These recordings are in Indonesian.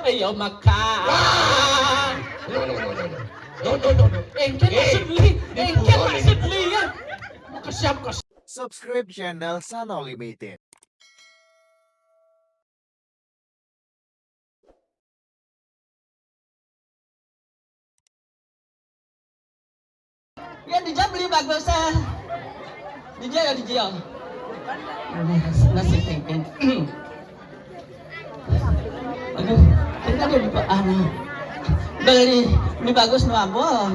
ayo makan. Engke maksud li ya. Kesiap. Subscribe channel Sano Limited. Ya dijawab beli bagus ah. Dijawab. Nasi tengking. Aduh, kita ada di beli bagus nu abol.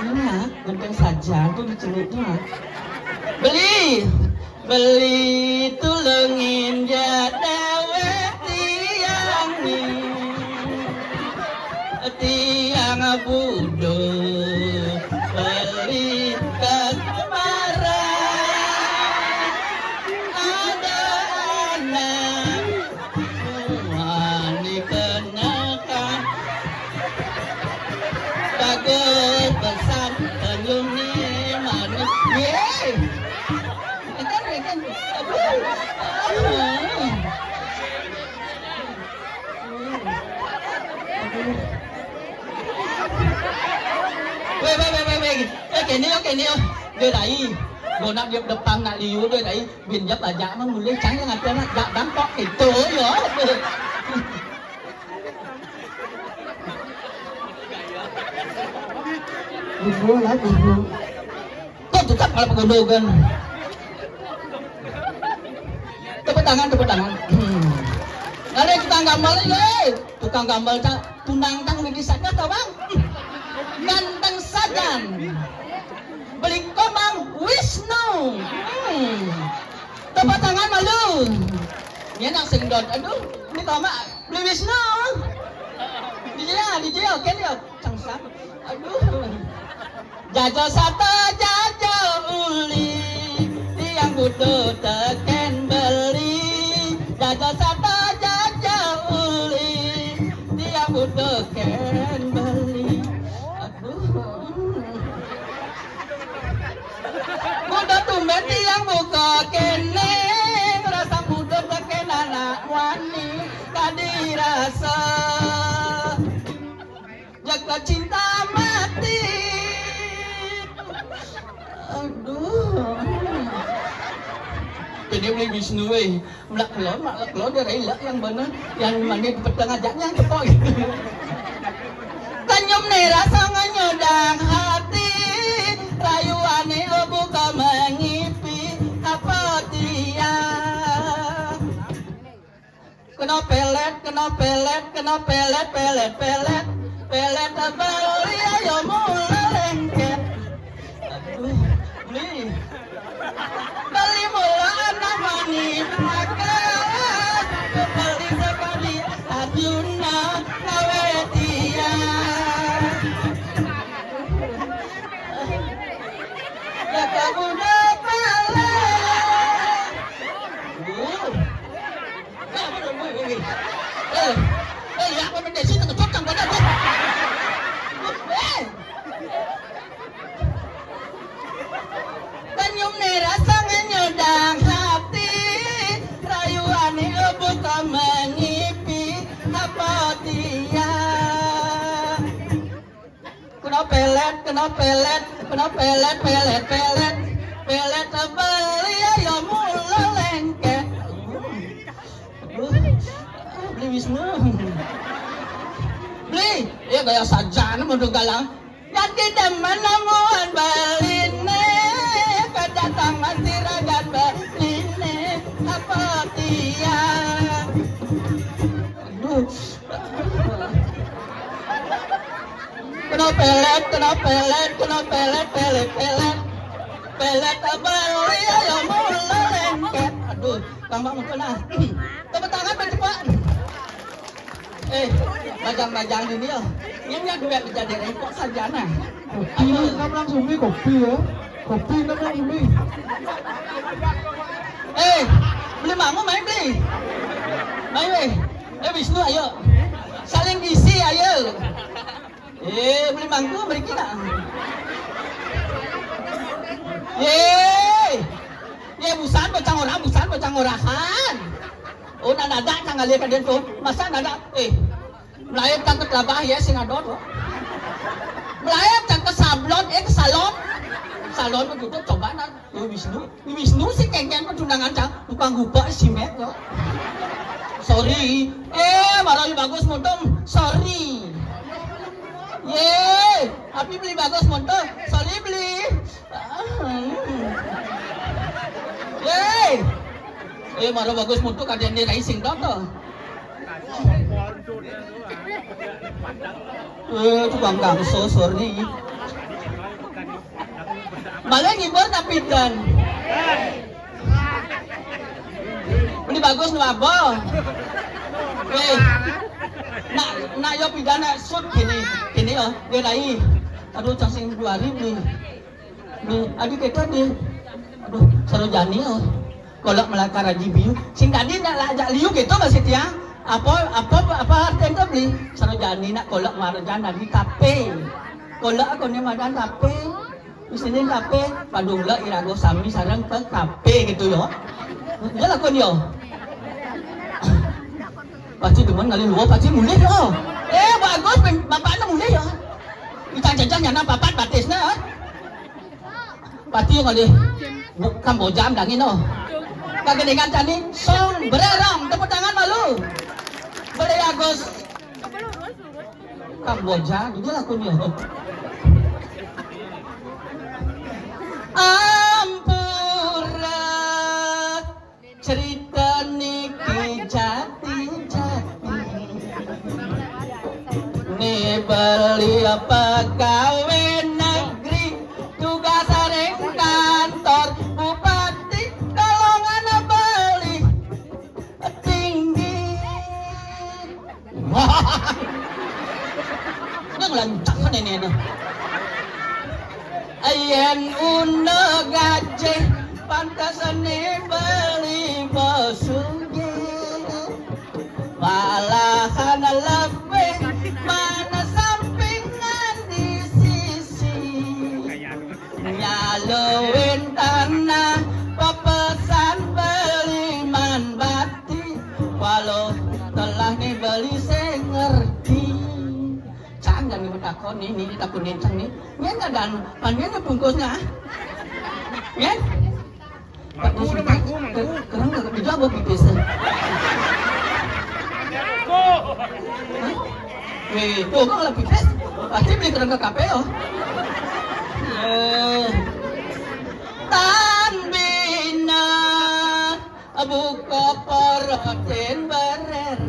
Ini ya, genteng saja tuh dicelupnya. Beli tulungin jadawe tiang buduk beli kemarin ada anak wani kenakan bagus pesan belum nih manis yeay kan Oke nih, đưa đẩy, đồ nặng điệp đập tăng lại liu đưa đẩy, biển dấp là dạ mà muốn lấy trắng ngặt cho nó dạ đám có cái tối rồi. Bumbu lah bumbu. Kok tetap kalau pengunduh kan? Tepuk tangan. Ada tukang gambar ini, tukang gambar tunang tang di sana tau bang? Ganteng sajan. Beli komang Wisnu. Tepuk tangan malu. Ini nak sengdot. Aduh, ini koma beli Wisnu. Dijel, oke dia. Cangsap. Aduh. Jajal satu, jajal uli. Tiang butuh teken beli. Jajal satu, jajal uli. Tiang butuh teken beli. Muda tumben tiang buka kene rasa muda teken anak wani tadi rasa jaga cinta mati. Aduh ini beli Wisnu melak kelon dari lak yang bener yang mandi petang ajaknya cepok kanyum nih rasa nganyodang hati rayuane buka mengipi apa dia kena pelet beli ayo mula lengket. Aduh beli mula anak mani makan beli sekali aduna kawe dia jaga budak ya apa benda sih tengah cocok pada tu kanyum nih rasa nyodang hati rayuane buka mengipi apa dia kena pelet beli ayo mula lengket. Beli Wisnu beli ya gaya saja menurut galang jadi demen namuan beline kedatangan siragan beline apa dia aduh kena pelet beli ayo mula lengket. Aduh tambah mungkin tepuk tangan bercepat. Bajang-bajang ini ya. Ini duit menjadi repot saja nah. Kopi, kamu langsung beli kopi ya. Kopi kamu langsung beli. Beli mangu main beli. Main Wisnu ayo. Saling isi ayo. Beli manggu beri kita. busan bocang orahan. Oh, nada kang ali ka dito. Masa nada melayat kang ke Kelabah ya singadot. Melayat kang ke sablon ke salon. Salon begitu coba na Wisnu sih kengken penundangan cang tukang gupa simet kok. Sorry. Baru bagus motom. Sorry. Ye, tapi beli bagus motor. Sorry beli. Ye, baru bagus motor kalian di racing dong tuh. Tukang gangso, sorry. Malah ngibur tapi dan. Beli bagus nu abo. Nak yo pidana sud gini oh dia rai. Aduh cacing 2000 nih adik kita nih. Aduh sarojani oh. Kolak melakar aji biu. Sing tadi nak lajak liu gitu masih tiang. Apa artinya beli sarojani nak kolak marjan di kape. Kolak aku ni madan kape. Di sini kape padungla irago sami sarang ke kape gitu yo. Dia lakon yo. Pasti demen kali luar pasti mulai yo. Bagus bapaknya mulai yo. Ican-ican nyana papat batisnya. Pasti kali Kamboja dangin no. Kagedengan tadi song bererang tepuk tangan malu. Boleh Agus. Kamboja gitu lakon yo. Ampura cerita niki jati-jati nih beli pegawai negeri tugas sering kantor bupati golongan beli tinggi yang lancak kan ini ayen una gaje pantasane beli bosuge malahan lebih mana sampingan di sisi nyaluin tanah pepesan beli man bati walau telah nih beli saya ngerti jangan ditakon ini ditakunin cang nih ya nggak dan panjang bungkusnya ya kerang nggak dijawab gitu tuh kan lebih pes pasti beli kerang ke KPO tan bina buka poroten berer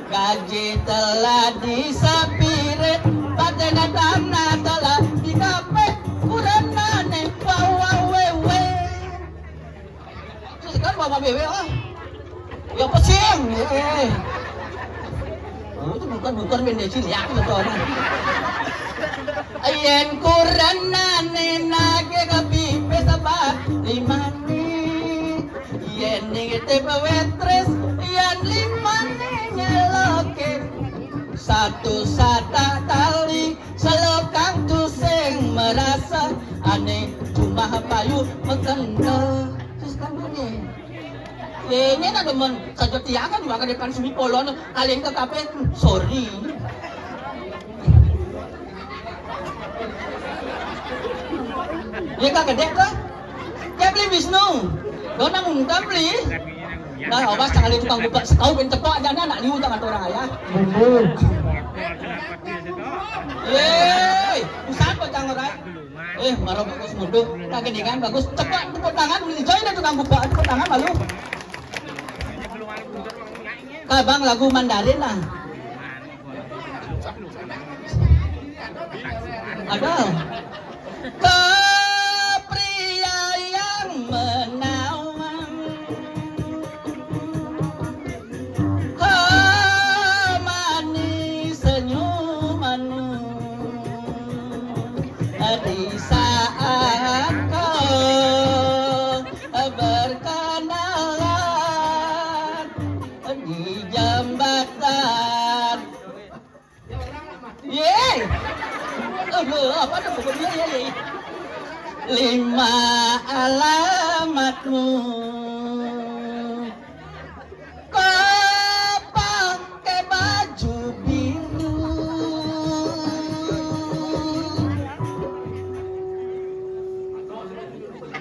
gaji telah disapiret patena tanah telah dikapet uranane bawa wewe sekarang bawa wewe ya pesing itu bukan bendesi lihat betul ayen kuranane nage kapipe sabat limane yen ningete pewetres yan limane nyeloke satu sata tali selokang tuseng merasa aneh cuma payu mekendel terus kan begini ini nak demen saja tiakan juga ke depan sumi polon kalian ke kafe sorry ya kak gede kah ya beli Wisnu dona mungkin beli nah awas jangan lihat tukang buka sekau ben tepok aja anak liu tangan orang ayah yeay usaha kok jangan orang marah bagus mundur kaki dengan bagus cepat tepuk tangan beli join dan tukang buka tepuk tangan malu kabang lagu Mandarin lah ada pria yang menawan manis senyumanmu di saat kau berkenalan di jembatan yeay apa tuh pokoknya yeay 5 alamatmu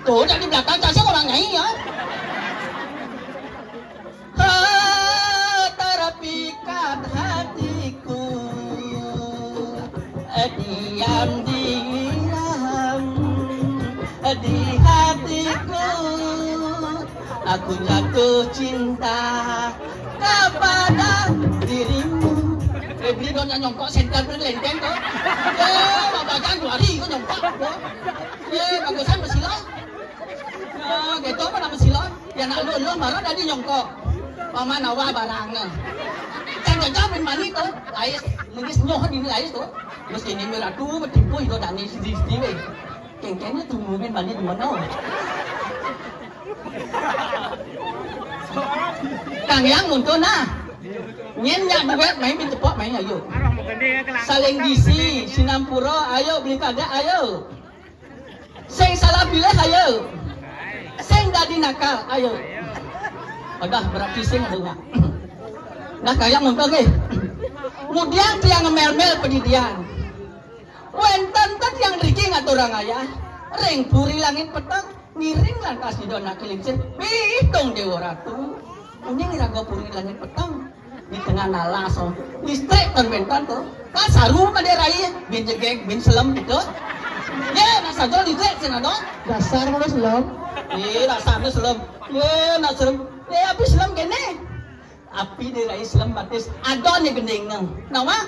Tuh, dari belakang Tasya orang nyanyi ya. Terpikat hatiku, diam di hatiku, aku jatuh cinta kepada dirimu. Beli don nyongkok senter berlenteng tuh. Babagan 2 hari kok nyongkok. Bagusan bersilong. Gitu mana bersilong? Ya nak lu marah tadi nyongkok. Mama nawa barangnya. Jangan jawabin mani tuh. Ais nangis nyoh di ais tuh. Terus ini meratu bertimpu itu dani sendiri. Kengkengnya tungguin mani di mana? Kang yang muncul nah. Nyenyak duit main pintu pok main ayo. Saling gisi, Sinampura, ayo beli kada ayo. Sing salah pilih ayo. Sing dadi nakal ayo. Udah berarti sing ada. Nah kayak muntah ke. Kemudian dia ngemel-mel pendidian. Wenten yang riki ngaturang ayah. Ring puri langit petang. Ngiring lantas di dona kilimsin. Bitung dewa ratu. Ini ngiraga puri langit petang. Di tengah nalasong listrik terbentan tuh kan saru pada raya bin jegek bin selam gitu ya nasa jol listrik sih nado Dasar mana selam? dasarnya selam nak selam api selam gini api di raya selam batis adonnya gending nama nama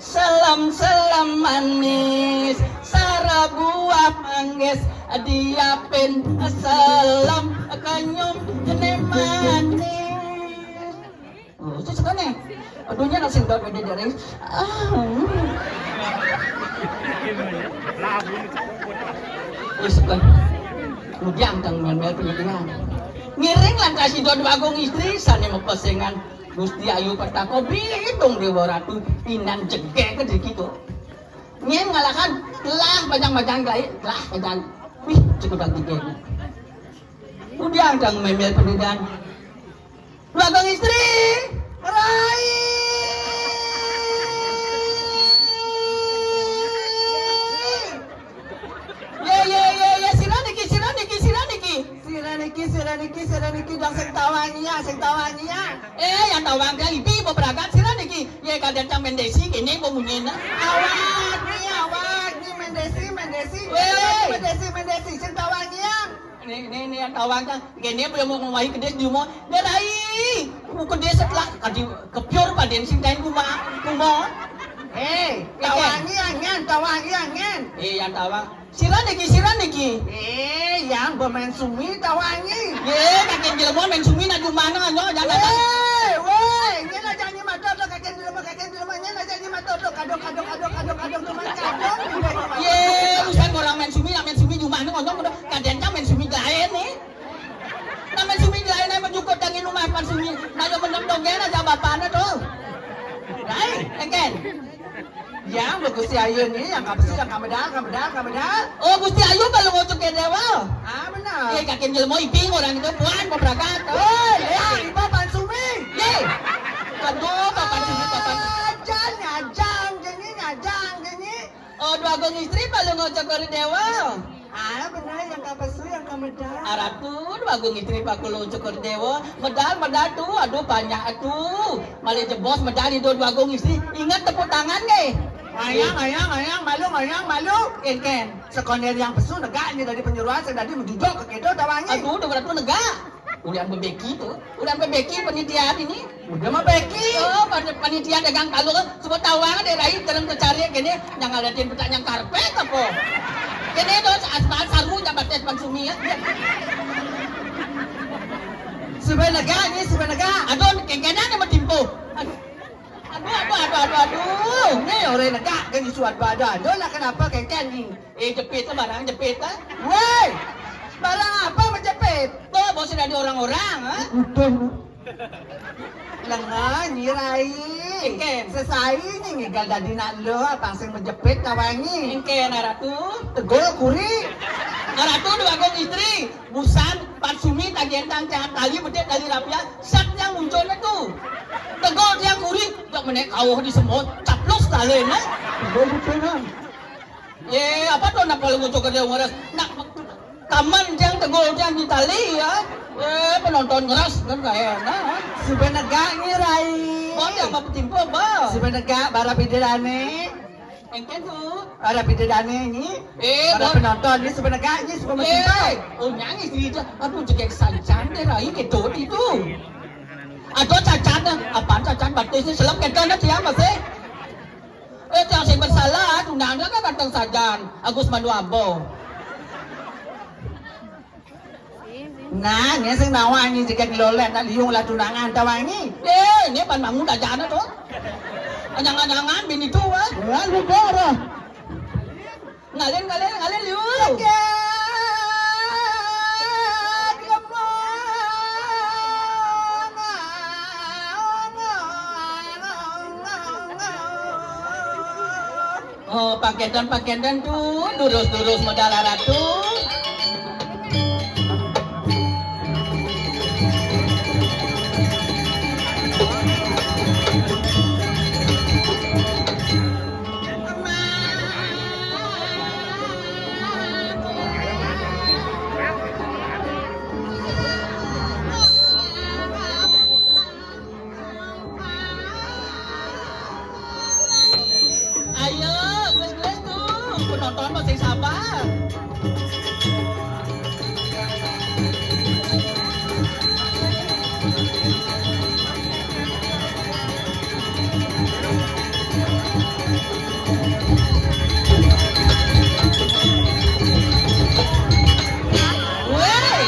selam manis sara buah manggis diapin selam kanyum jene manis. Oh, suka nih. Aduhnya nasi dot beda dari. Suka. Kemudian tang mel penyidikan. Ngiring lan kasih dot bagong istri sane mepesengan Gusti Ayu Pertako bitung dewa ratu pinan jegek ke dikitu. Nyen ngalakan telah bajang-bajang lain, telah bajang. Wih, cukup dak digek. Kemudian tang mel penyidikan. Bagong istri, Rai. Ya, siraniki, dong sing tawanya. Yang tawang dia ibi beberapa siraniki. Ya kadang cang mendesi, ini pemunyin. Awak, ni mendesi, sing tawanya. Ini yang tawang kan, gini belum mau ngomongin kedes di rumah. Derai, kedes setelah kadi kepior paden sing kain kumah. Tawangi angen. Yang tawang. Siraniki. Yang bermain sumi tawangi. Kakek jelema main sumi na di mana nyo jangan. Nyena janji mata to kakek jelema nyena janji mata to kadok teman kadok. Usan orang main sumi di mana nyo kadang main sumi lain nih. Na main sumi lain ay majukot dangin rumah pan sumi. Nayo mendem dongena aja bapana to. Rai, eken. Yang Gusti Ayu nih, yang kapsi, yang kamedal. Oh, Gusti Ayu kalau ngucuk ke dewa. Benar. Kakek jelema iping orang itu puan bebrakat. Ibu pansumi. Aduh, pansumi. Nyajang gini. Oh, dua gong istri kalau ngucuk ke dewa. Benar, yang kapsu, yang kamedal. Ratu, dua gong istri pak kalau ngucuk ke dewa. Medal tuh, aduh banyak tuh. Malah jebos medal itu dua gong istri. Ingat tepuk tangan nih. Ayang, malu. Ken. Sekonder yang pesu negak ini dari penjuruan saya tadi menjuduk ke kedo tawanya. Aduh, udah berarti negak. Udah bebeki tuh. Udah bebeki penitian ini. Udah mah beki. Oh, penitian dagang kalung semua tawang deh rai dalam tercari gini yang ngadain pertanyaan karpet apa. Gini tuh asal saru jabat tes pansumi ya. Sebenarnya negak. Aduh, kengkenan yang mentimpu. Aduh, ini orang negak kan disuat badan. Aduh lah kenapa kengken ini? Jepit lah barang jepit lah. Woi, barang apa menjepit? Tuh, bos dari orang-orang, ha? Lengan, nyirai. Kengken, sesai ini ngigal dari nak lo, pangsing menjepit kawangi. Kengken, Ratu. Tegol kuri. Ratu dua gong istri, busan, pansumi, tagian tangcang, tali bedek dari rapia, sak yang munculnya tuh. Tegol yang kuri, tak menek kawah di semut, caplos talen, ha? Tegol bukan. Ye, apa tuh nak kalau ngucuk kerja ngeras? Nak kaman yang tegol yang di tali ya. Penonton ngeras kan kayak enak. Sebenarnya ngirai. Oh, yang apa timpo ba? Sebenarnya bara pidirane. Engken tuh. Bara pidirane ini. Para penonton ini sebenarnya ini sebenarnya. Oh nyanyi sih. Aduh jekek sancan deh rai kedot itu. Aduh cacan, apaan cacan batis ini selam kekan nanti apa sih? Yang sing bersalah, tunangnya kan kantong sajan, Agus Manuabo. Nah, ini sing nawa ini jika dilolet nak liung lah tunangan tawangi. Ini pan mangun dah jana tuh. Anyangan-anyangan bini tua. Ya, lu kora. Ngalen liu. Oh, paketan tuh, durus modal ratu. Ayo, geus tuh, penonton masih sabar. Wey.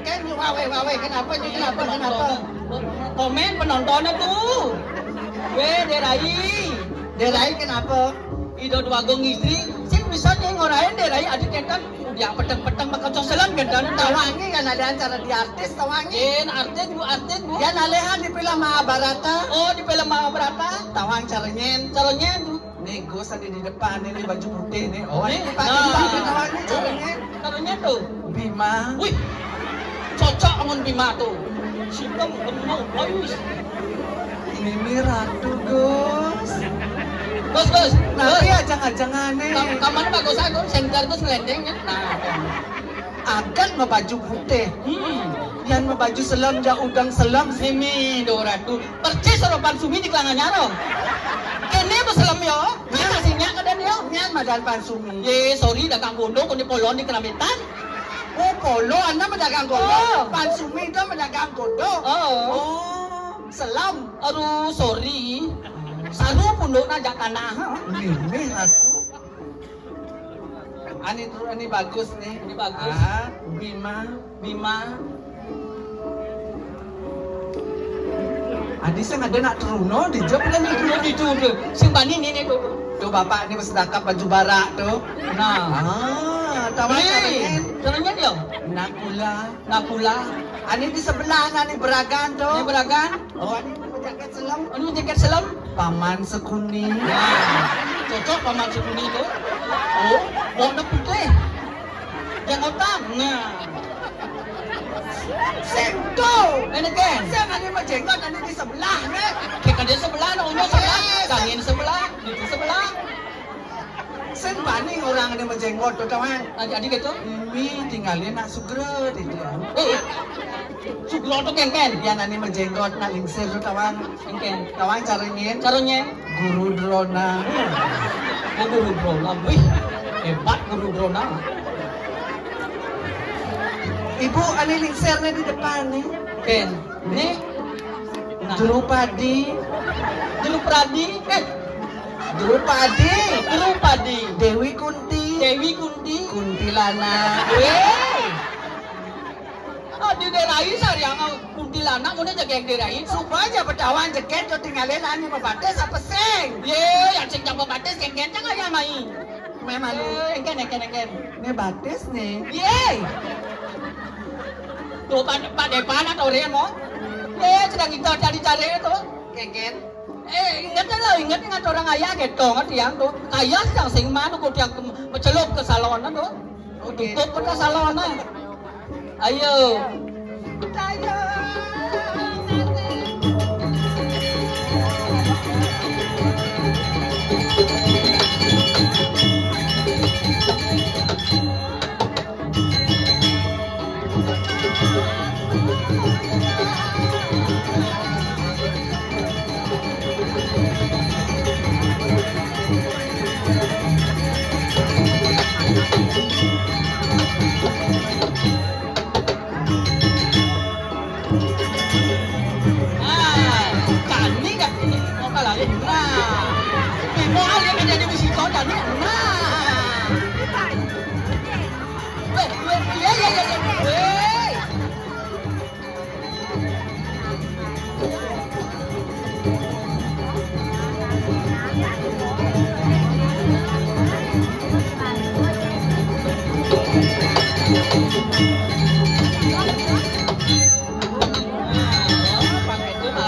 Kan wawe kenapa? Komen penontonnya tuh. Derai kenapa? Ido dua gong istri, sih misalnya ngorain derai adik kentan, dia peteng-peteng bakal coselan kentan. Tawangi kan ada acara di artis tawangi. Artis bu. Ya nalehan di film Mahabharata. Oh di film Mahabharata. Tawang caranya Tuh. nih Gus ada di depan ini baju putih nih. Oh Nih, ini pakai nah. baju tawangi caranya. Caranya tuh. Bima. Wih, cocok ngon Bima tuh. Siapa mau habis. Ini ratu Gus. Gus. Nanti ajang-ajangan nih. Kamar bagus aku, sengkar Gus ngelendeng ya. Nah, Akan mau baju putih. Yang mau baju selam ja udang selam. simi doratu. Percis soropan sumi di kelangan nyaro. Kene beselam yo. Ini kasihnya kadan yo. Nyan madan pansumi. Ye, sorry dagang bondo kun di polon di keramitan. Oh polo anda pedagang Oh. gondo. Pansumi itu pedagang gondo. Oh. Selam. Aduh, sorry. Saru pundok na jak tanah. Ini aku. Ani bagus nih. Ini bagus. Bima. Adi sing ada nak teruno di job kan Itu sing bani ini tuh. Tuh bapak ini bersedekap baju barak tuh. Nah, Tahu caranya dia. Nakula. Ani di sebelah ani beragan tuh. Ini beragan. Oh, ani jaket selam. Anu jaket selam. Paman sekuni. Nah, cocok paman sekuni itu. Oh, warna putih. Yang otak. Nah, Sengko. ini kan. Saya ani majenggot ani di sebelah nih. Kita di sebelah, unya sebelah, kangin sebelah, itu sebelah. Sen bani orang ini majenggot tuh kawan. Adik itu. Ini tinggalin nak sugro di dia. Sugro tuh kengken. Yang ani majenggot nak lingsir tuh kawan. Kengken. Kawan caranya Caranya. Guru Drona. Oh, Guru Drona. Wih, hebat Guru Drona. Ibu ani lingsirnya di depan nih. Ken. Nih. Nah. Drupadi. Drupadi. Drupadi. Drupadi. Dewi Kunti. Dewi Kunti. Kuntilana. Di derai sayang kuntilanak udah jaga yang derai. Supaya pedawan jeket jo tinggalin ani membates apa seng. Yang sing jago batis kengken jangan ya main. Memang lu. Engken. Ini bates nih. Tuh Pak Depan atau Remo. Sedang kita cari-cari itu. Keken. Ingat orang ayah gitu ngat yang tuh. Ayah sedang sing mana kok yang mencelup ke salon tuh. Tutup ke salon. Ayo.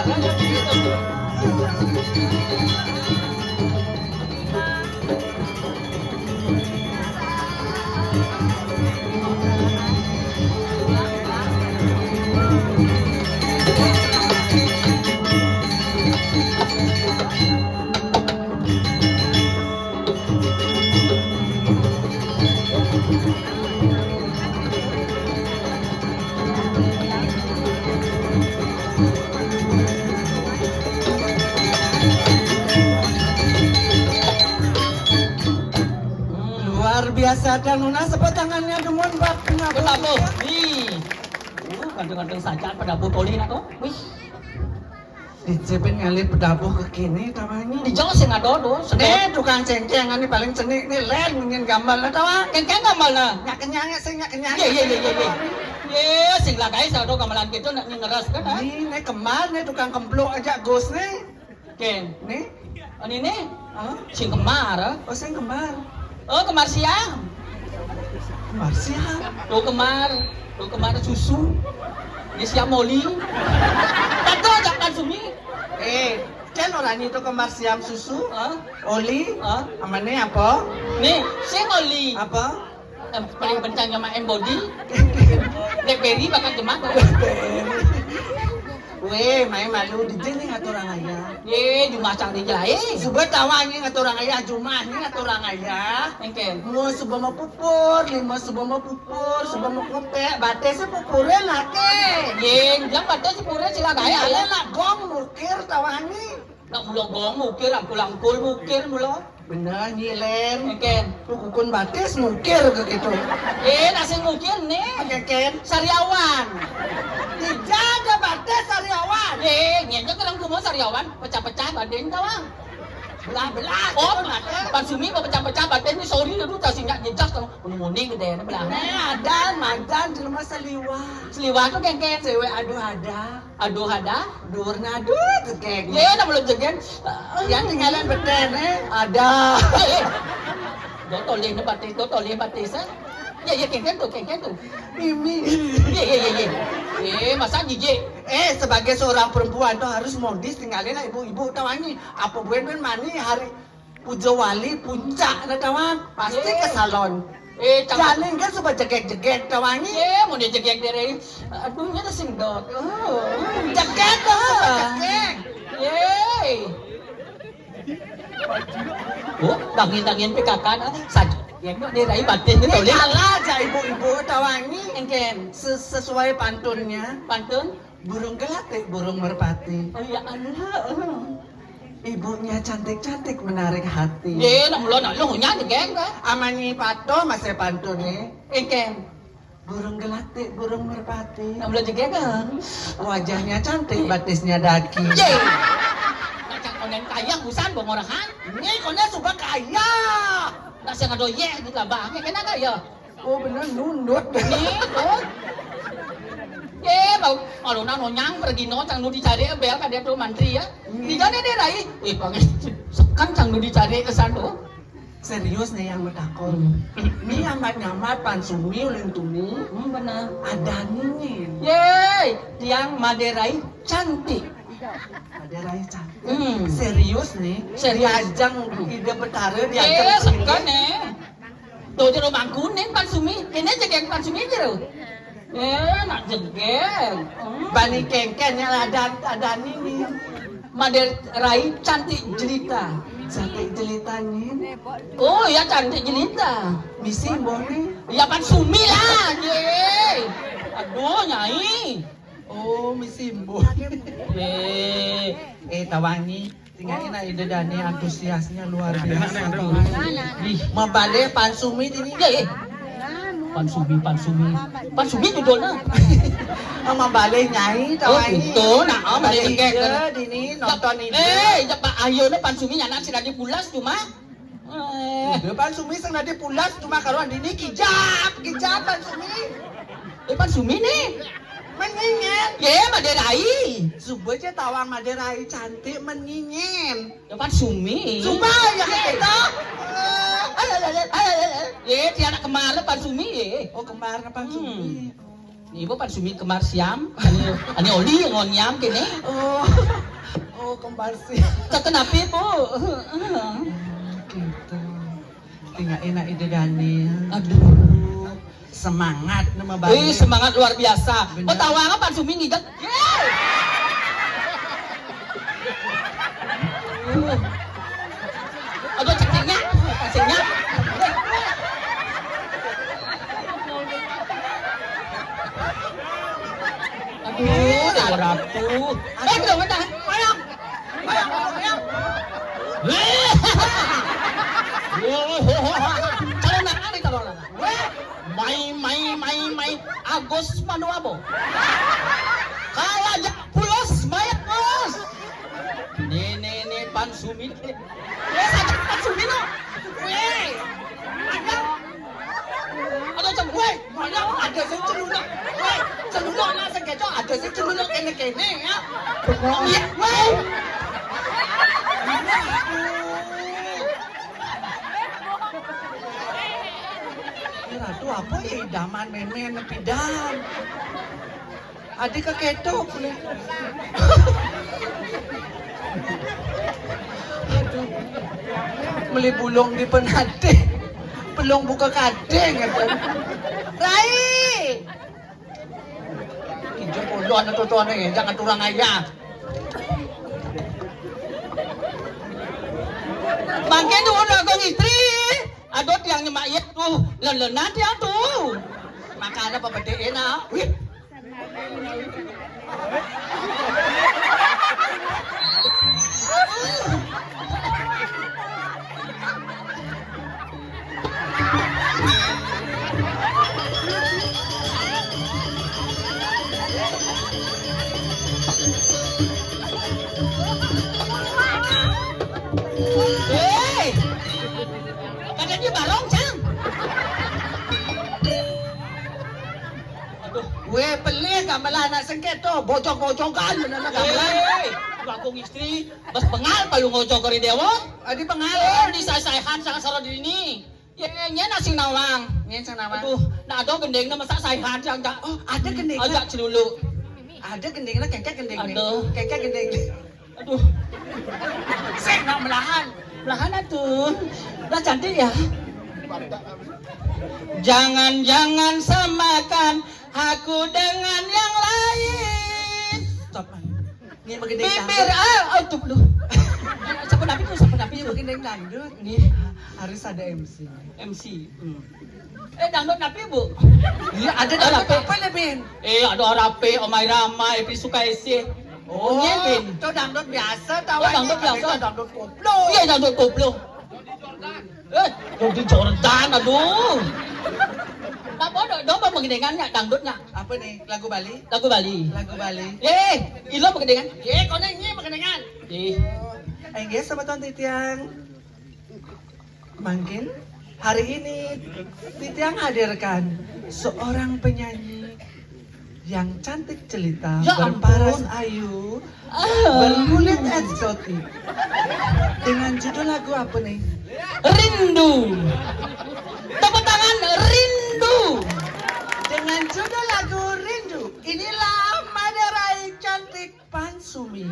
kan gitu. Luar biasa dan Nuna sepot tangannya demun bab Pedabuh, nih. Gantung-gantung saja pedabuh poli nak tu. Wih, Dicepin ngalih pedabuh ke kini tawanya. di Jawa sih ngado do. Nih tukang cengcengan ini paling cenik nih len ingin gambar lah tawa. Kengkeng gambar lah. Nyak kenyangnya sih nyak kenyang. Ye ye ye ye ye. Ye, sing lah guys, ada gamelan gitu nak ngeras kan? Ha? Nih kemar nih tukang kempluk aja gos nih. Ken, Nih, ini nih, ah, sing kemar. Ha? oh saya kemar. Oh kemar siang. Kemar siang. Tuh kemar susu. Dia siap moli. Tato jangan sumi. Kan orang itu kemar siam susu, Ah, oli, ah. amannya apa? Nih, sing oli. Apa? Paling bencang sama embody. Blackberry bakal jemaah tuh. Weh, main malu di sini ngatur orang ayah. Ye, jumlah cang di jelai. Subet tawanya ngatur orang ayah, jumahnya ngatur orang ayah. Engken. Mau sebuah mau pupur, lima sebuah mau pupur, sebuah mau kupek, batasnya pupurnya laki. Ye, bilang batas si pura sila gaya Ayah ya. lah gong mukir tawanya. Nak mula gong mukir, angkul mukir mula. Bener nyilen. Engken. Tukukun batis mukir ke gitu. Ye, nasi mukir nih. Oke Ken. Sariawan. Dijaga batis sariawan. Ye, nyenyak orang kumau sariawan, pecah-pecah badan tawang. Belah-belah. Oh, Pan Sumi mau pecah-pecah badan ni sorry lu tak sinyak jejak tang muning gede na belah. Ada mandan di rumah seliwa. Seliwa tu kengkeng. Cewek aduh ada. Aduh ada. Dur aduh kekek. Ye, nak belum jegen. Yang tinggalan beten ada. Dotolin batis ah. Ye, kengkeng tu. Mimi. Ye. Ye, masa jijik. Sebagai seorang perempuan tuh harus modis tinggalin lah ibu-ibu tawani. Apa buen mani hari puja wali puncak na tawan. Pasti ke salon. Cang. Jalan kan supaya jegek-jegek tawani. Ye, mau dia jegek dari. Aduh, nya sing dot. Oh. Jegek tuh. Jegek. Ye. Oh, dangin PKK na saja. Yan mo, nirai batin ni tolong. Kalah aja ibu-ibu tawani. Engken, Sesuai pantunnya. pantun. Burung gelatik, burung merpati. Oh ya Allah. Ibunya cantik-cantik menarik hati. Ye, nak mula nak lu nya jegek ka. Amani pato masih pantunnya. Engken, Burung gelatik, burung merpati. nak mula jegek ka. Wajahnya cantik, batisnya daki. Ye. Nak cak konen kaya busan bong orahan. Ini konya suka kaya. Nak sing ado ye di labah kena kaya. Oh bener nundut. Ni tu. Ye, bau kalau nak nonyang pergi no cang nu dicari bel ka dia tu mantri ya. Di jane dia rai. Panggil kan cang nu dicari ke sana. Serius nih yang bertakon. Ini nyambat pansumi ulin tuni. Benar. Ada nih. Yeay, tiang Maderai cantik. Ada raya cantik. Hmm. Serius nih. Serius. Diajang ide betara Yeay, diajang sekan Tuh jero mangkunin Pan Sumi. Ini jegeng Pan Sumi jero. Nak jegeng. Bani kengkennya ada nih. Maderai cantik jelita. Cantik jelitanya. Oh ya cantik jelita. Misi boleh. Ya Pan Sumi lah. Yeay. Aduh nyai. Oh misi boleh. Yeay. Tawangi. Tinggalin na ide dani antusiasnya luar biasa. Ih, mabalik pansumi ini. Yeay. Pan Sumi judul na. Ang mabalik nyai tawangi. Itu nak Balik jegeng. ide dini nonton ide. Pak ayo na Pan Sumi nyanak sila di pulas cuma. Ide pansumi sang nadi pulas cuma karuan dini kijap pansumi. Pan Sumi nih. Menyinyet. Ye, Maderai. Subanya tawang Maderai cantik menyinyet. Ya Pan Sumi. Supaya kita. Ye, dia anak kemar Pan Sumi ye. Oh kembar na pansumi. Ibu Pan Sumi kemar siam. Ani oli ngonyam kene. Oh. Oh, kembar sih. Kenapa Bu? Gitu. Tinggal enak ide Daniel. Aduh. Semangat nama balik. Semangat luar biasa. Bener. Oh tahu apa Pan Sumi ngigat? Aduh cacingnya. Aduh, Dewa Ratu. Belum tahan. Ayam. Kalau nak ani kalau nak. Mai Agus Manuabo. Kalau aja pulos mayat bos. Nih Pan Sumi. Sajak Pan Sumi no. Weh. Ada macam weh. Mana ada sing celuluk. Weh, celuluk lah sing keco ada sing celuluk kene-kene ya. Iya, weh. Ratu apa ya idaman memen pidam. Adik keketok boleh. Aduh. Beli bulung di penate. Belum buka kadeng gitu. Rai. Kinjo pondok anak tuan nih, jangan turang ayah. Bangke tuh udah gong istri. Adot yang nyemak tuh, lelenan dia tuh. Makanya apa bedein ah? Wih. Kadang dia balong cang. Weh pelik gambalan anak sengketo, bojong-bojongan bener gambalan. Bagong istri, bas pengal palu ngocok kori dewa. Adi Oh, pengalir. di sasahan sangat salah di ini. Ya, nya nasi nawang. Nyen sang nama. Aduh, nah ada gendeng nama sak sasahan cang cang. Oh, ada gendeng. Agak celulu. Ada gendengnya kengkek gendeng. Aduh. Kengkek gendeng. Aduh, Sek nak melahan. belahan atuh. Lah cantik ya. Jangan samakan aku dengan yang lain. Stop. Ini begendeng Bibir dangdut. tuh dulu. Siapa napi Ini tuh? begendeng dangdut. Nih, Harus ada MC. MC. Dangdut napi bu? Iya, ada dangdut apa nih, Bin? Ada rapi, omai ramai, epi suka isi. Oh, Bin. itu dangdut biasa tahu. Oh, dangdut biasa. Dangdut koplo. Iya, dangdut koplo. Dodi Jordan, aduh. Apa dong pengedengannya dangdutnya? Apa nih? Lagu Bali? Lagu Bali. Lagu Bali. Ilo pengedengan. Kau nyanyi pengedengan. Guys, sama Tuan Titiang. Mungkin hari ini Titiang hadirkan seorang penyanyi yang cantik jelita, Ya berparas ampun. ayu, berkulit eksotik. Dengan judul lagu apa nih? Rindu. Tepuk tangan Rindu. Dengan judul lagu Rindu. Inilah Madarai cantik Pan Sumi.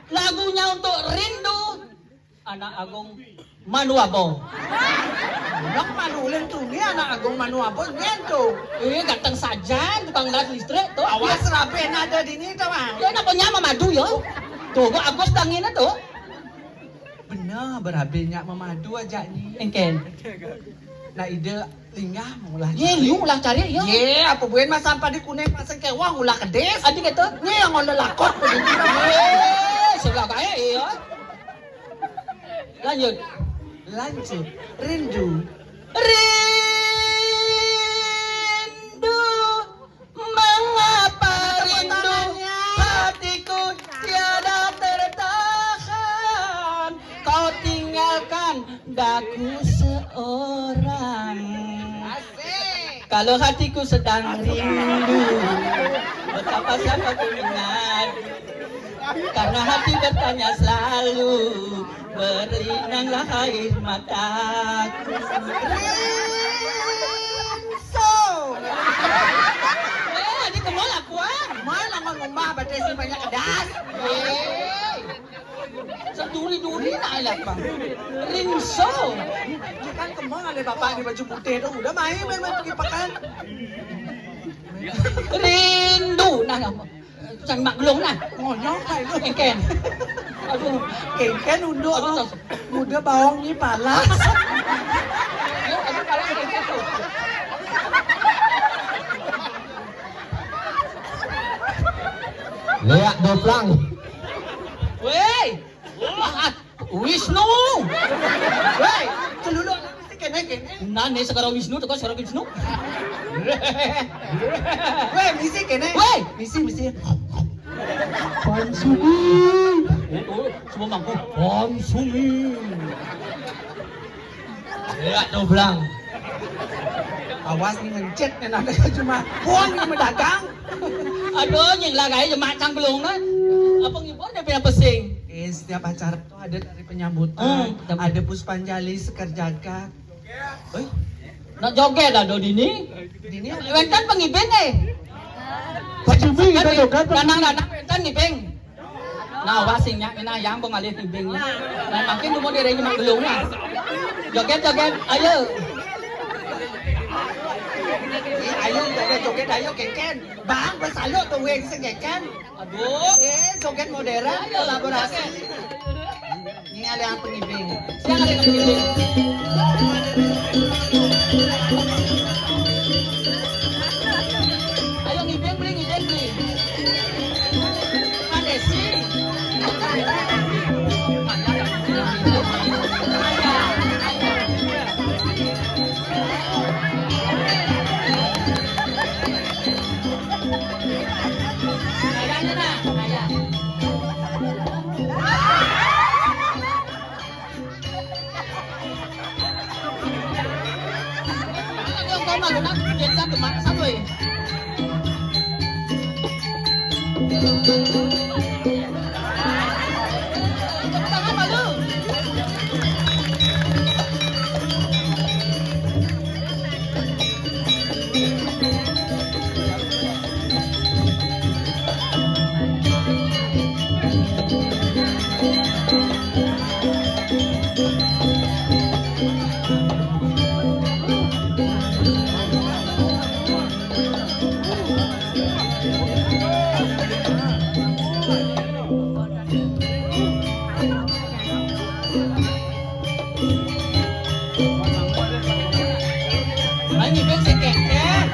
Lagunya untuk Rindu. Anak Agung Manuabo. Anak Manulen tuh, ini anak Agung Manuabo nyentuh. Ganteng saja, tukang gas listrik tuh. Awas rapi ada di ini tuh, Bang. Ya namanya memadu ya. Tuh, gua Agus tangin tuh. Bener, berabinya memadu aja nih. Engken. Nah ide tinggal mulai. Liu ulah cari ya. Apa buin mas sampah di kuning pasang kewang ulah kedes. Adik itu. Nih yang oleh lakot. Sebelah kaya ya. Lanjut. Lanjut. Rindu. Rindu, mengapa rindu hatiku tiada tertahan. Kau tinggalkan daku seorang. Kalau hatiku sedang rindu, betapa siapa ku ingat. Karena hati bertanya selalu, berlinanglah air mataku. Adik kemol aku ah. Mana mau ngomah badai si banyak kedas. Seduri-duri nak lah bang. Rinso. Kan kemong ada bapak di baju putih tuh udah main pergi pakan. Rindu nah. Sang mak gelung nah. Ngonyong kayak lu. Ken. Aduh. Kengken unduk. Muda bawangnya palas. Aduh kalau ken tu. Lihat doplang. Weh. Wisnu. Woi, celuluk mesti kene. Nane sekarang Wisnu tu kan sekarang Wisnu. Woi, misi kene. Woi. Misi. Pansumi. Oh, semua mangku. Sumi. Lihat doplang. Awas nih ngencet nih ada cuma buang nih mendagang. Aduh, yang lagai je mak cang gelung nah. Apa ngibur dia punya pesing. Setiap acara tuh ada dari penyambutan, ada Puspanjali Sekerjaka. Nak joget dah do dini. Ini ada Wentan pengibing Pansumi kita joget. Danang wentan ngibing. Nah, wasingnya kena yang pengalih ngibingnya. Nah, makin tu mau dia mak gelung nah. Joget, ayo. ayo ada joget ayo keken. Bang bersalur tuh weng segeken. Aduh, Joget modern kolaborasi. Ini ada yang pengibing. siang ada yang pengibing. Ayo ngibing beli. Ada sih. Malu nak kita ke mana satu eh. Tangan malu. Anh nhìn bên xe kẹt kìa.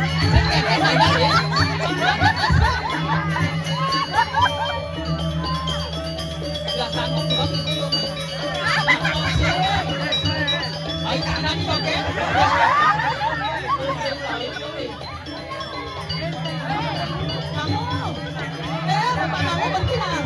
Cái này là gì? Là sáng không có gì luôn. Ấy cả đang đi vào kẹt. Kamu. Bapak kamu pergi lah.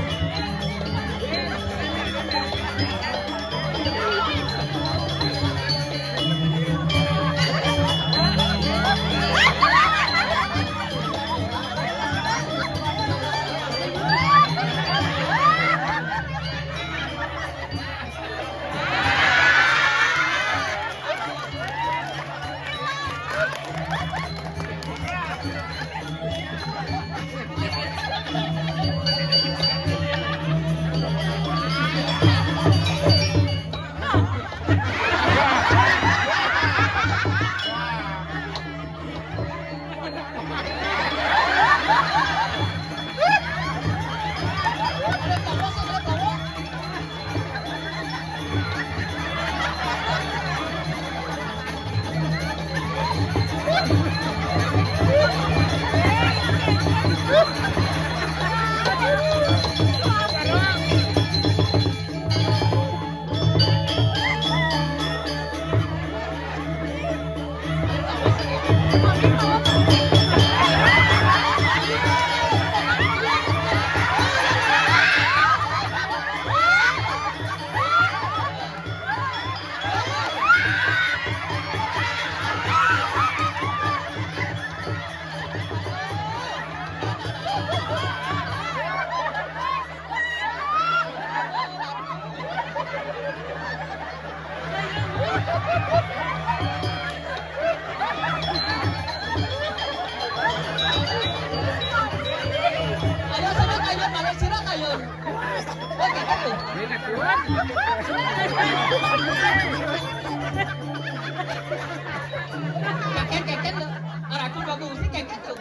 Keket lo. Ratu bagus sih keket lo.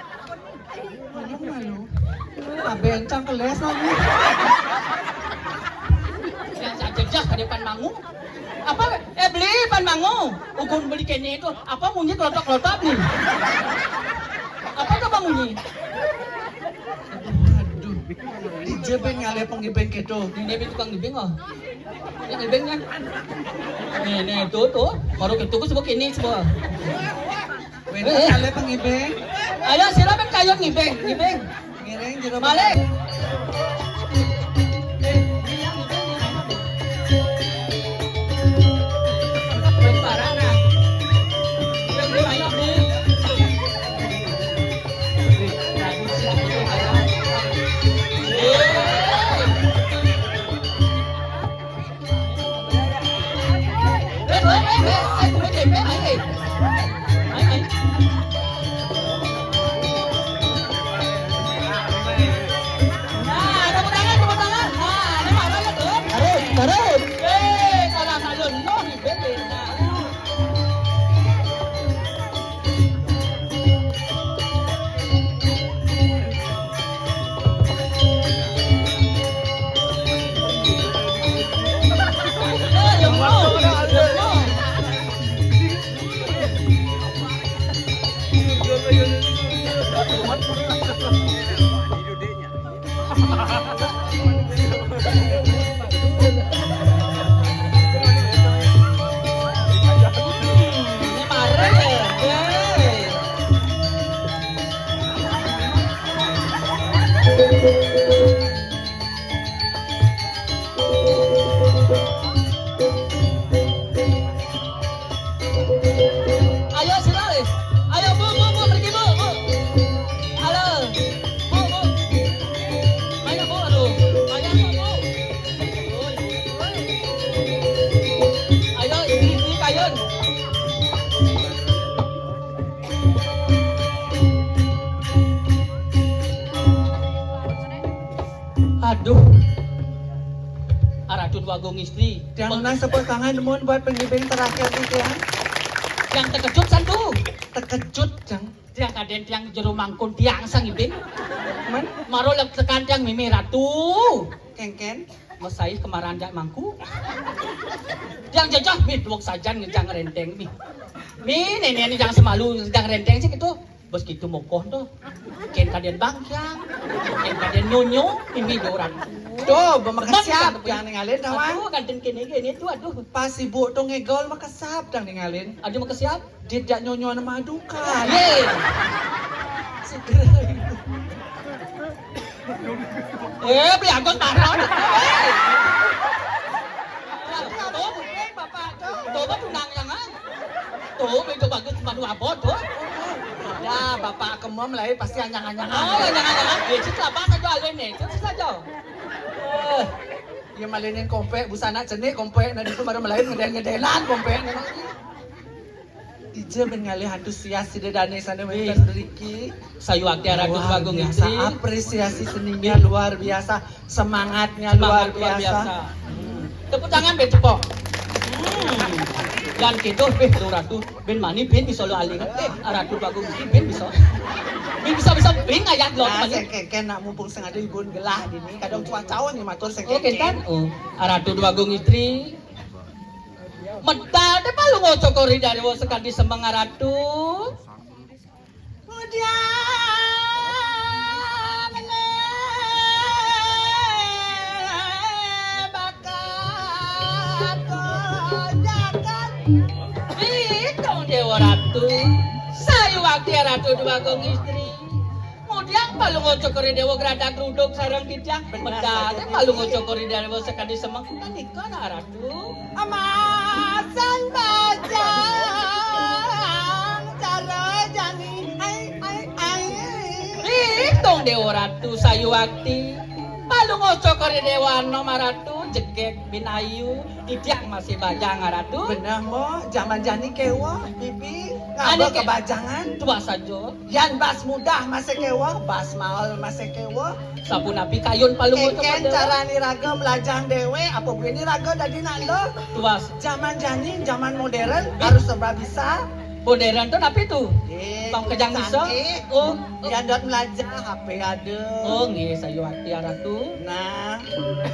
Malu. Abencang keles lagi. Yang saya jejak ke depan mangu. Apa? Beli pan mangu. Ukun beli kene itu. Apa bunyi kelotok-kelotok nih? Apa coba bunyi? Aduh. Dijebeng ngale penggibeng gitu. Ini dia tukang ngibeng oh. Yang ngibengnya. Nih tuh. Baru gitu ku sebut ini semua. Beda ngale penggibeng. Ayo silakan kayo ngibeng. Ngiring jero Balik. Ayo silale. Ayo bu pergi bu. Halo. Bu. Ayo bu aduh. Ayo bu. Ayo ini kayun. Aduh. Aradun wagung istri. Yang nang sepuluh tangan mun buat penggibeng terakhir itu ya. Yang terkejut santu. Terkejut jang. Tiang kaden tiang jero mangkun tiang sang ibing. Men Maro lek tekan tiang mimi ratu. kengken. Mesai kemarahan jak mangku. Tiang jajah mi tuwak sajan ngejang renteng mi. Mi ini jangan semalu ngejang renteng sih gitu. Bos gitu mokoh tuh. Ken kaden bangkyang. Ken kaden nyonyo mimi orang. Tuh, bemakasiap yang ningalin tawa. Aduh kanten kene tuh aduh. Pas ibu tuh ngegol makasap yang ningalin. Aduh makasiap. Dia jak nyonyo nama adukan. Ye. Segera Beli angkot marah. Tuh tunang yang tuh begitu bagus madu abot tuh. Ya, bapak kemom lah pasti anyang-anyang. Oh, jangan-jangan. Ya, cik apa saja alin nih. Cik saja. Ya malinin kompek busana cenik kompek nah itu baru melain ngeden-ngedenan kompek. Ije bengali antusias si dedane sana wes sedikit. Sayu akti aragus bagung biasa, istri. apresiasi seninya luar biasa, semangatnya luar biasa. Tepuk tangan ben cepok. Dan gitu ratu ben mani ben bisa lo aling. Ratu bagung istri ben bisa. Ben bisa ben ngayat lo Nah, teman. sengkeken nak mumpung sengada ibun gelah dini kadang cuacawan nih matur Oh, sengkeken. kentan. Oh, Ratu bagung istri. Medal de palu ngocokori dari wo sekali sembang ratu. Dewa ratu, sayu wakti ratu dua gong istri. Kemudian palu ngocokori dewa gerada kerudung sarang kijang. Medal de palu ngocokori dari wo sekali sembang. Kan ikon ratu. Amasan bajang cara jani ai Hitung dewa ratu sayu wakti. palungoco kori dewano maratu jegek binayu tidiak masih bajang maratu. Bener mo, zaman jani kewa, bibi ngabel Ane ke- kebajangan. Tua saja. Yan bas mudah masih kewa, bas mahal masih kewa. Sabu nabi kayun palungoco Eken kori cara ni raga melajang dewe, apa begini raga dadi nalo. Tua Zaman jani, zaman modern harus serba bisa. modern tuh tapi tuh. Eh, Bang kejang bisa. canggih. Oh, Yan dot melajang, HP ada. oh nggih Sayuwati ratu. Nah,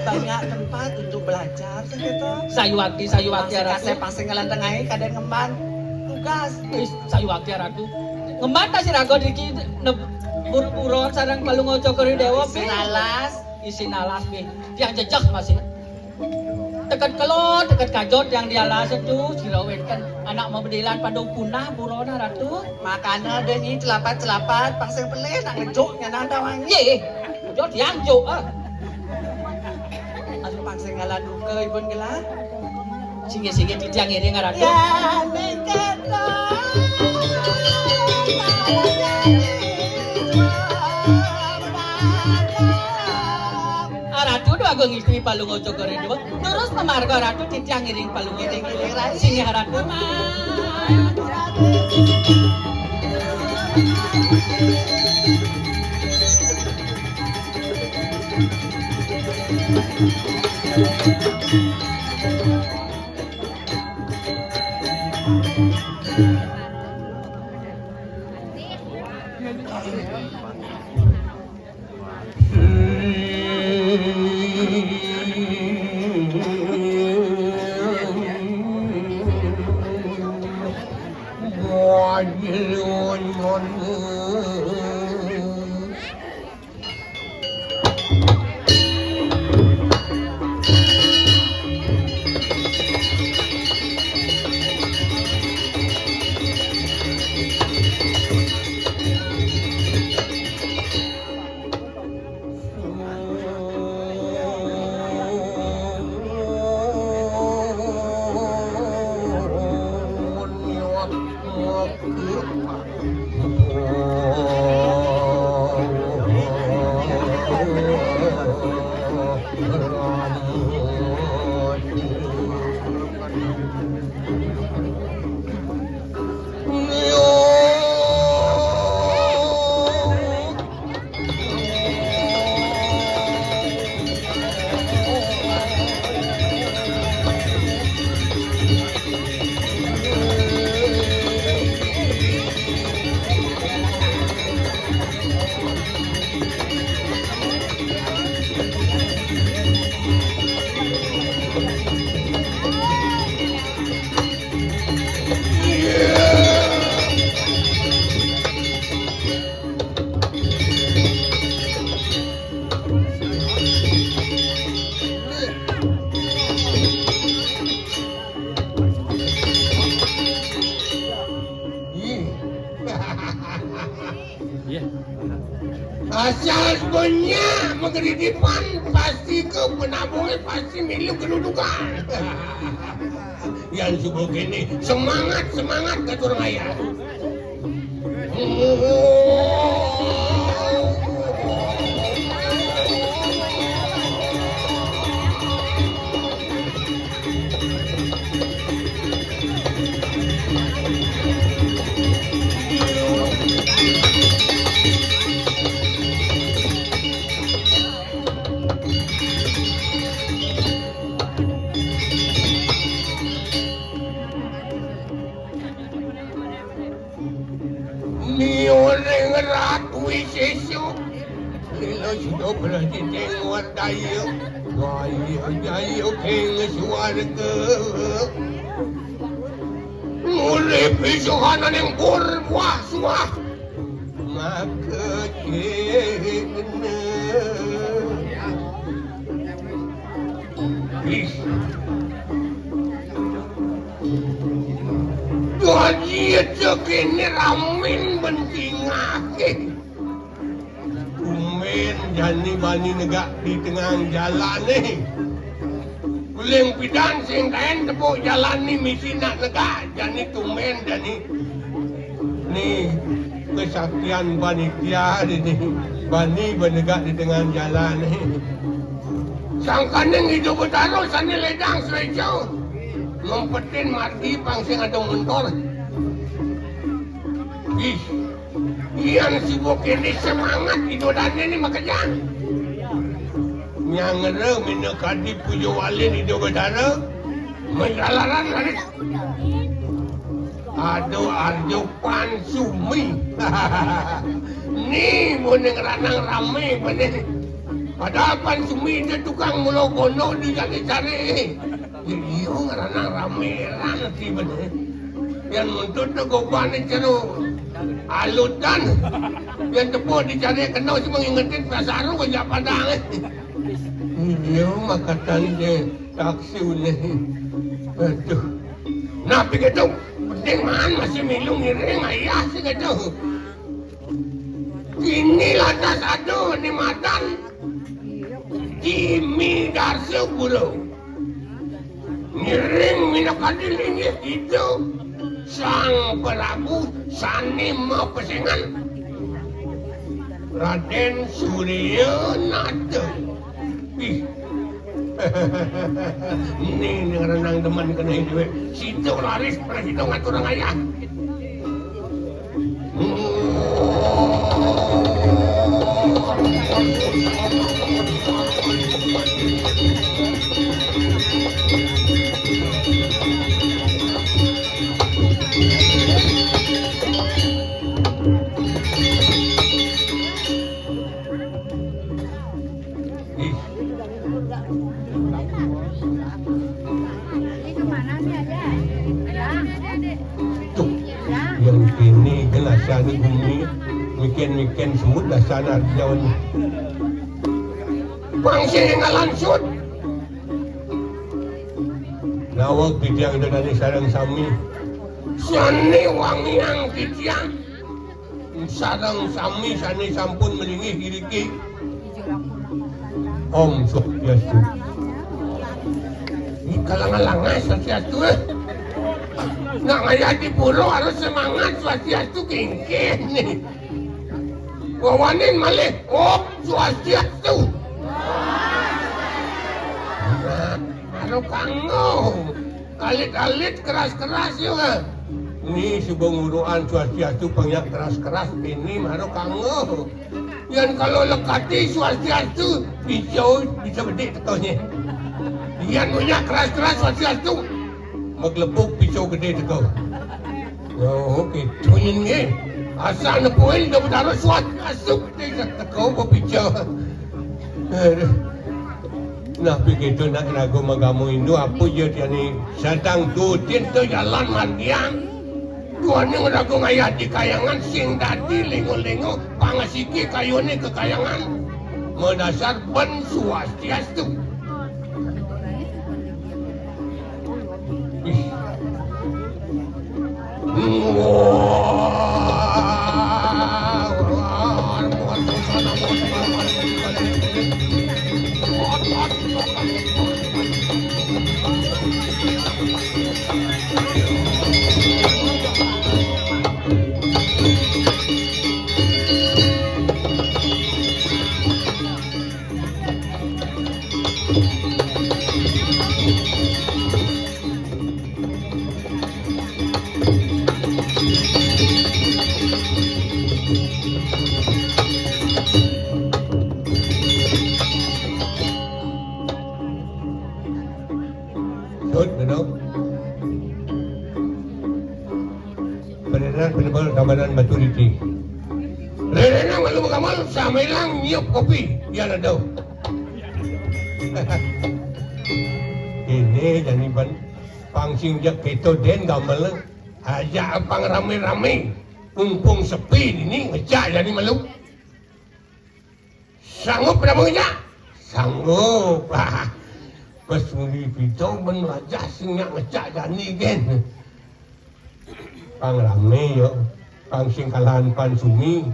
banyak tempat untuk belajar segitu. Sayuwati ratu. Saya pasang ngalan tengah kadang ngemban tugas. Sayuwati ratu. Ngemata si rago diki buru-buru sarang palungoco kori dewa pi. Sinalas, Isi nalas pi. Yang jejak masih. Dekat kelot, dekat kajot yang dia las itu sirawet kan anak mau bedilan padung punah burona ratu. makana dengi celapat-celapat pasang pelih nak ngejuk nyanang tawangi. Ye, jot yang jo ah. Aduh pasang ngalan duka ibun gila. Singe-singe tijang ini ratu. Ya neketa. Ratu do aku ngistri palungoco kori dewa. Terus pemarga ratu tijang iring palungoco Iring-iring rai. Singe ratu. Asal sebenarnya mengkredipan pasti ke penabung pasti milik kedudukan. Yang subuh gini semangat ke orang ayah. Ni orang ratu sesu. Lilo sudah berarti tengok daya. Gaya keng suarga. Mulai pisuhanan yang berbuah suah. Maka kena. Gaji segini ramin penting akeh. Kumen jani bani negak di tengah jalan ni. Kuling pidan sing kain tepuk jalan ni misi nak negak. Jani kumen jani. Ni kesaktian panitia ni. Bani bernegak di tengah jalan ni. Sangkaning hidup betaro sani ledang serejo. Ngumpetin margi pangsing ada mentor. Ih, iyan sibuk ini semangat idodanya ini makanya. Nyangere minekadi pujo walin hidup betaro. Menjalaran hari. Aduh Arjo Pansumi. Nih muneng ranang rame bener. Padahal Pansumi dia tukang mulo-gono di cari-cari. Iya ranang rame nanti bener. Yang untuk tegoban ceru alutan. Yang tepuk dicari kena cuma ngingetin pasaru banyak padang. Iya makatan dia taksi nih. Aduh. Nah begitu. Penting man masih milung ngiring ayah sih gitu. Ini lantas aduh ni madan. Jimmy Darso Guru. Ngiring minakadil ini itu. Sang Prabu Sani mau pesengan. Raden Surya Nata. Ih. Ini renang teman kena hidup. Situ laris presiden ngatur orang ayah. Yang kini gelasan bumi mikian semut dah sana jauh. Pangsi ngalansut. Lawak titiang dari sarang sami. Sani wangiang titiang. Sarang sami sani sampun melingih hiriki. Om Swastiastu. Ini kalang-alangan Swastiastu. Nak ngayat di puro harus semangat Swastiastu kengken nih. Wawanin malih Om Swastiastu. Nah, baru kanggo. Kalit-kalit keras-keras juga. Ini sebuah nguruan Swastiastu penyak keras-keras ini baru kanggo. Yang kalau lekati Swastiastu hijau bisa bedek tekaunya. Yang punya keras-keras Swastiastu maglepuk pisau gede tekau. Oh, gitu ini. Asal nepuin dah berdarah Swastiastu gede tekau berpisau. Nah begitu nak ragu magamu Indo apa je dia ni sedang tutin tu jalan mandiang. Tuan yang ragu ngayat di kayangan sing dadi lengo-lengo pangasiki kayone kekayangan. Mendasar ben Swastiastu. Penebal gambaran maturity. Rena malu kamal sama hilang nyiup kopi. Dia ada. Ini jadi pangsing jak keto den gamal aja apang rame-rame. Mumpung sepi ini ngejak jadi malu. Sanggup pada mengejak? Sanggup. Pas muli video ben wajah singnya ngejak jadi gen. Pang rame yo, pang sing kalahan Pansumi.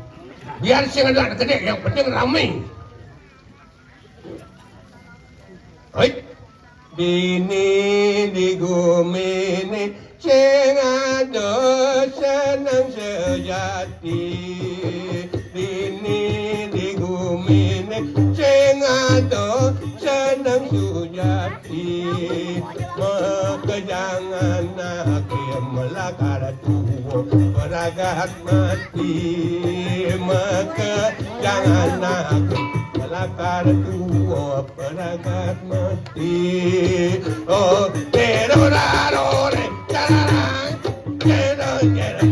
Biar sing ada gede, yang penting rame. Hai, dini di gumini, sing ada senang sejati. Dini di gumini, sing ada senang sujati maka jangan hakim melakar tuwo peragat mati maka jangan hakim melakar tuwo peragat mati oh pero raro re tararang pero jere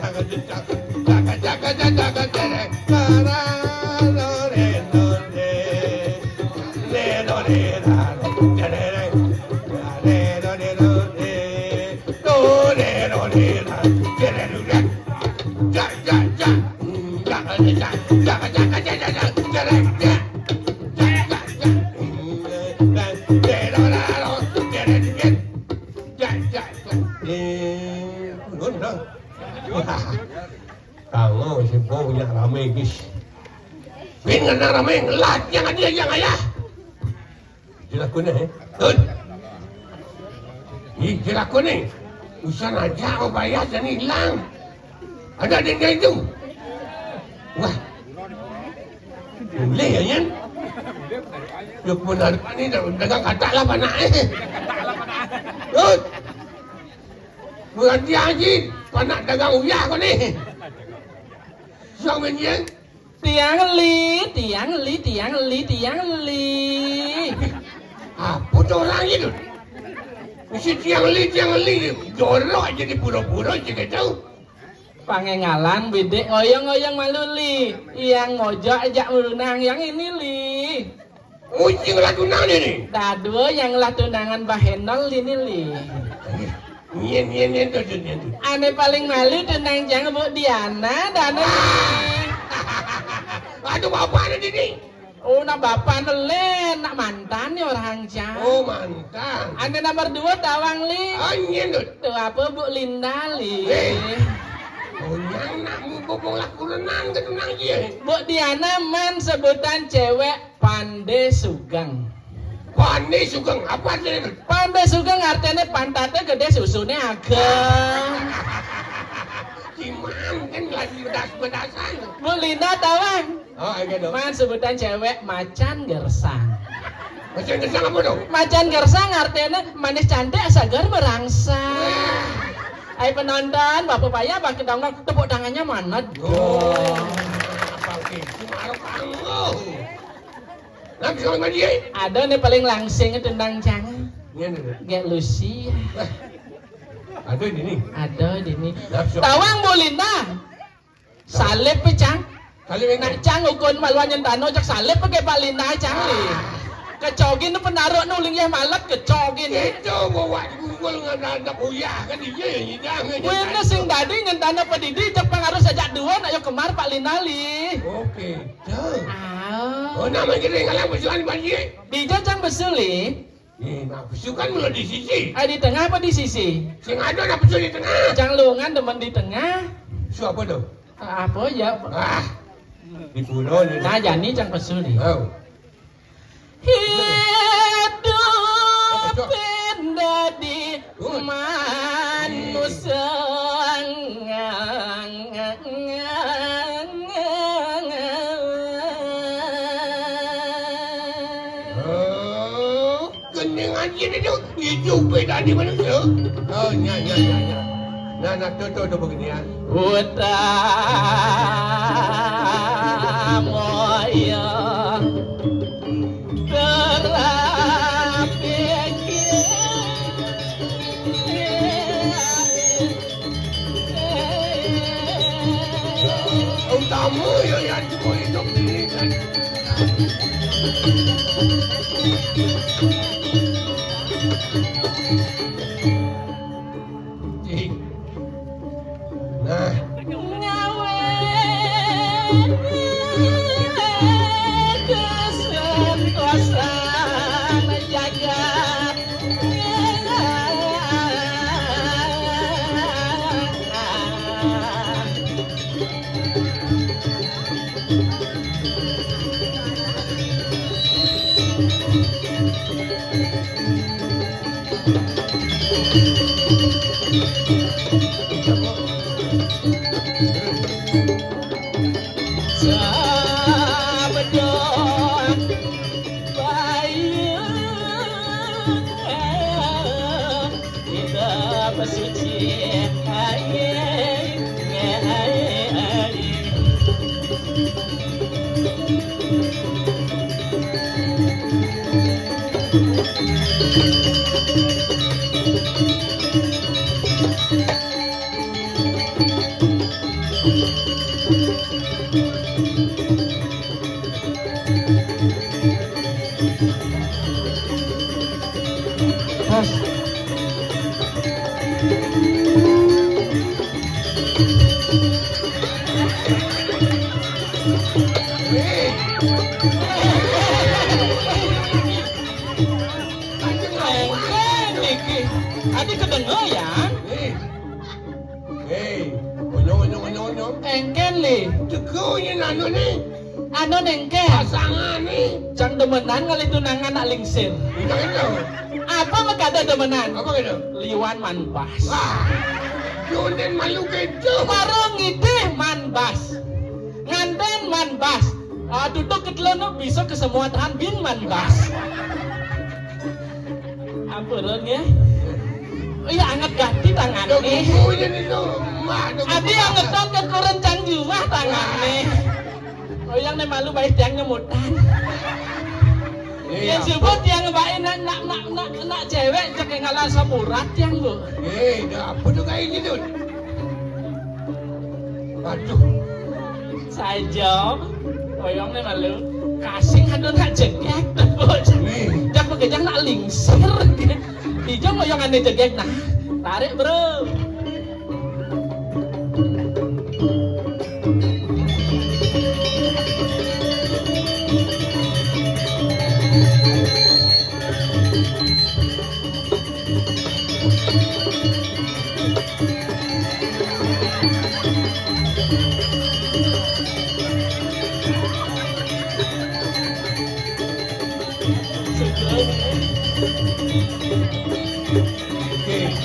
jaga jaga jaga jaga jere tararo re no re re no re raro jere re re no re no re no re no re raro jere re ja ja ja jaga jaga jaga jaga jaga jaga jere ja Kalau si Bo punya rame guys, pengen rame ngelat yang dia yang ayah. Jelaku ni, tun. Ini jelaku ni, usaha aja kau bayar jadi hilang. Ada denda itu. Wah, boleh ya Yan? Yuk benar ni dagang kata lah panak Tun. Berhenti haji, panak dagang uyah kau ni. Sao mình nhé? Tiang li, tiang li, tiang li, tiang li. Apa tu orang itu? Mesti tiang li, jorok jadi pura-pura je tahu. Pangengalan bidek ngoyong-ngoyong malu li. Yang ngojok ajak urunang yang ini li. Ucing lah tunang ni. Dadu yang lah tunangan bahenol ini li. Nyen tu. Ane paling malu tunang jangan Bu Diana dan Aduh bapak ada di ni. oh nak bapak nelen nak mantan ni orang jang. Oh mantan. Ane nomor 2 tawang li. Nyen tu. Tu apa Bu Linda li. Oh yang nak bobong laku renang ke tunang dia. Bu Diana man sebutan cewek pandai sugeng. Pandai sugeng apa dia tu? Pandai sugeng artinya pantatnya gede susunya ageng. Ciman kan lagi bedas-bedasan. Bu Linda tawang. Oh agak dong. Man sebutan cewek macan gersang. Macam tu apa dong? Macan gersang artinya manis cantik segar merangsang. Hai penonton, Bapak Paya pakai dongeng tepuk tangannya mana? Oh, apa ke? Cuma kamu. Nanti kalau nggak dia, Ada nih paling langsing tentang jangan. nyen tu. Get Lucy. Ada di ni. Ada di sini. Lapsok. Tawang Bu Linda. Salib pecang. Kali Nak cang ukun maluan nyentano cak salib pakai Pak Linda cang li. Kecogin tu penaruh nuling ya malap kecogin. Itu bawa gugul dengan anak uyah kan dia yang jangan. Wena sing dadi nyentano pedidi cepang harus sajak dua nak yo kemar Pak Linda li. Okey. Dah. Ah. Oh nama kita ngalang bersuan banjir. Di cang besuli. Nak bersukan mula di sisi. Di tengah apa di sisi? Sing ada nak bersuan di tengah. Cang lungan demen di tengah. Su apa tu? Apa ya? Di pulau ni. Nah jani cang besuli. Oh. Hidup menjadi manusia. Oh, kening aja ni tu. Hidup beda di manusia. Oh, nya. Nah, tu begini ya. Moya Utama yang kau hidup ni kan. Nah, Sabdo bayu pesuci. Bos, Hei. Niki, adi kedengar ya? Hei. Hei. Onyo. Engken li, Teguhnya nano ni. anu nengke. Pasangan ni. Cang demenan kali tunangan nak lingsir. Tidak itu. Apa makada demenan? Apa itu? Liwan manbas. Wah. Junden malu gitu. Warung ngidih manbas. Nganten manbas. Duduk ke telono bisa ke semua tahan bin manbas. Ampun ya. Iya anget ganti tangan nih. Teguhnya itu. Adi yang ngeton ke kerencang jumah tangan nih. Oh yang nih malu baik yang nyemutan. Yang sebut yang baik nak cewek cek yang ngalah samurat yang bu. Apa tuh kayak gitu? Aduh. Saja. Oyong nih malu. Kasing aduh nak jegek. Jak pekejang nak lingsir. Dijong oyong aneh jegek nah. Tarik bro.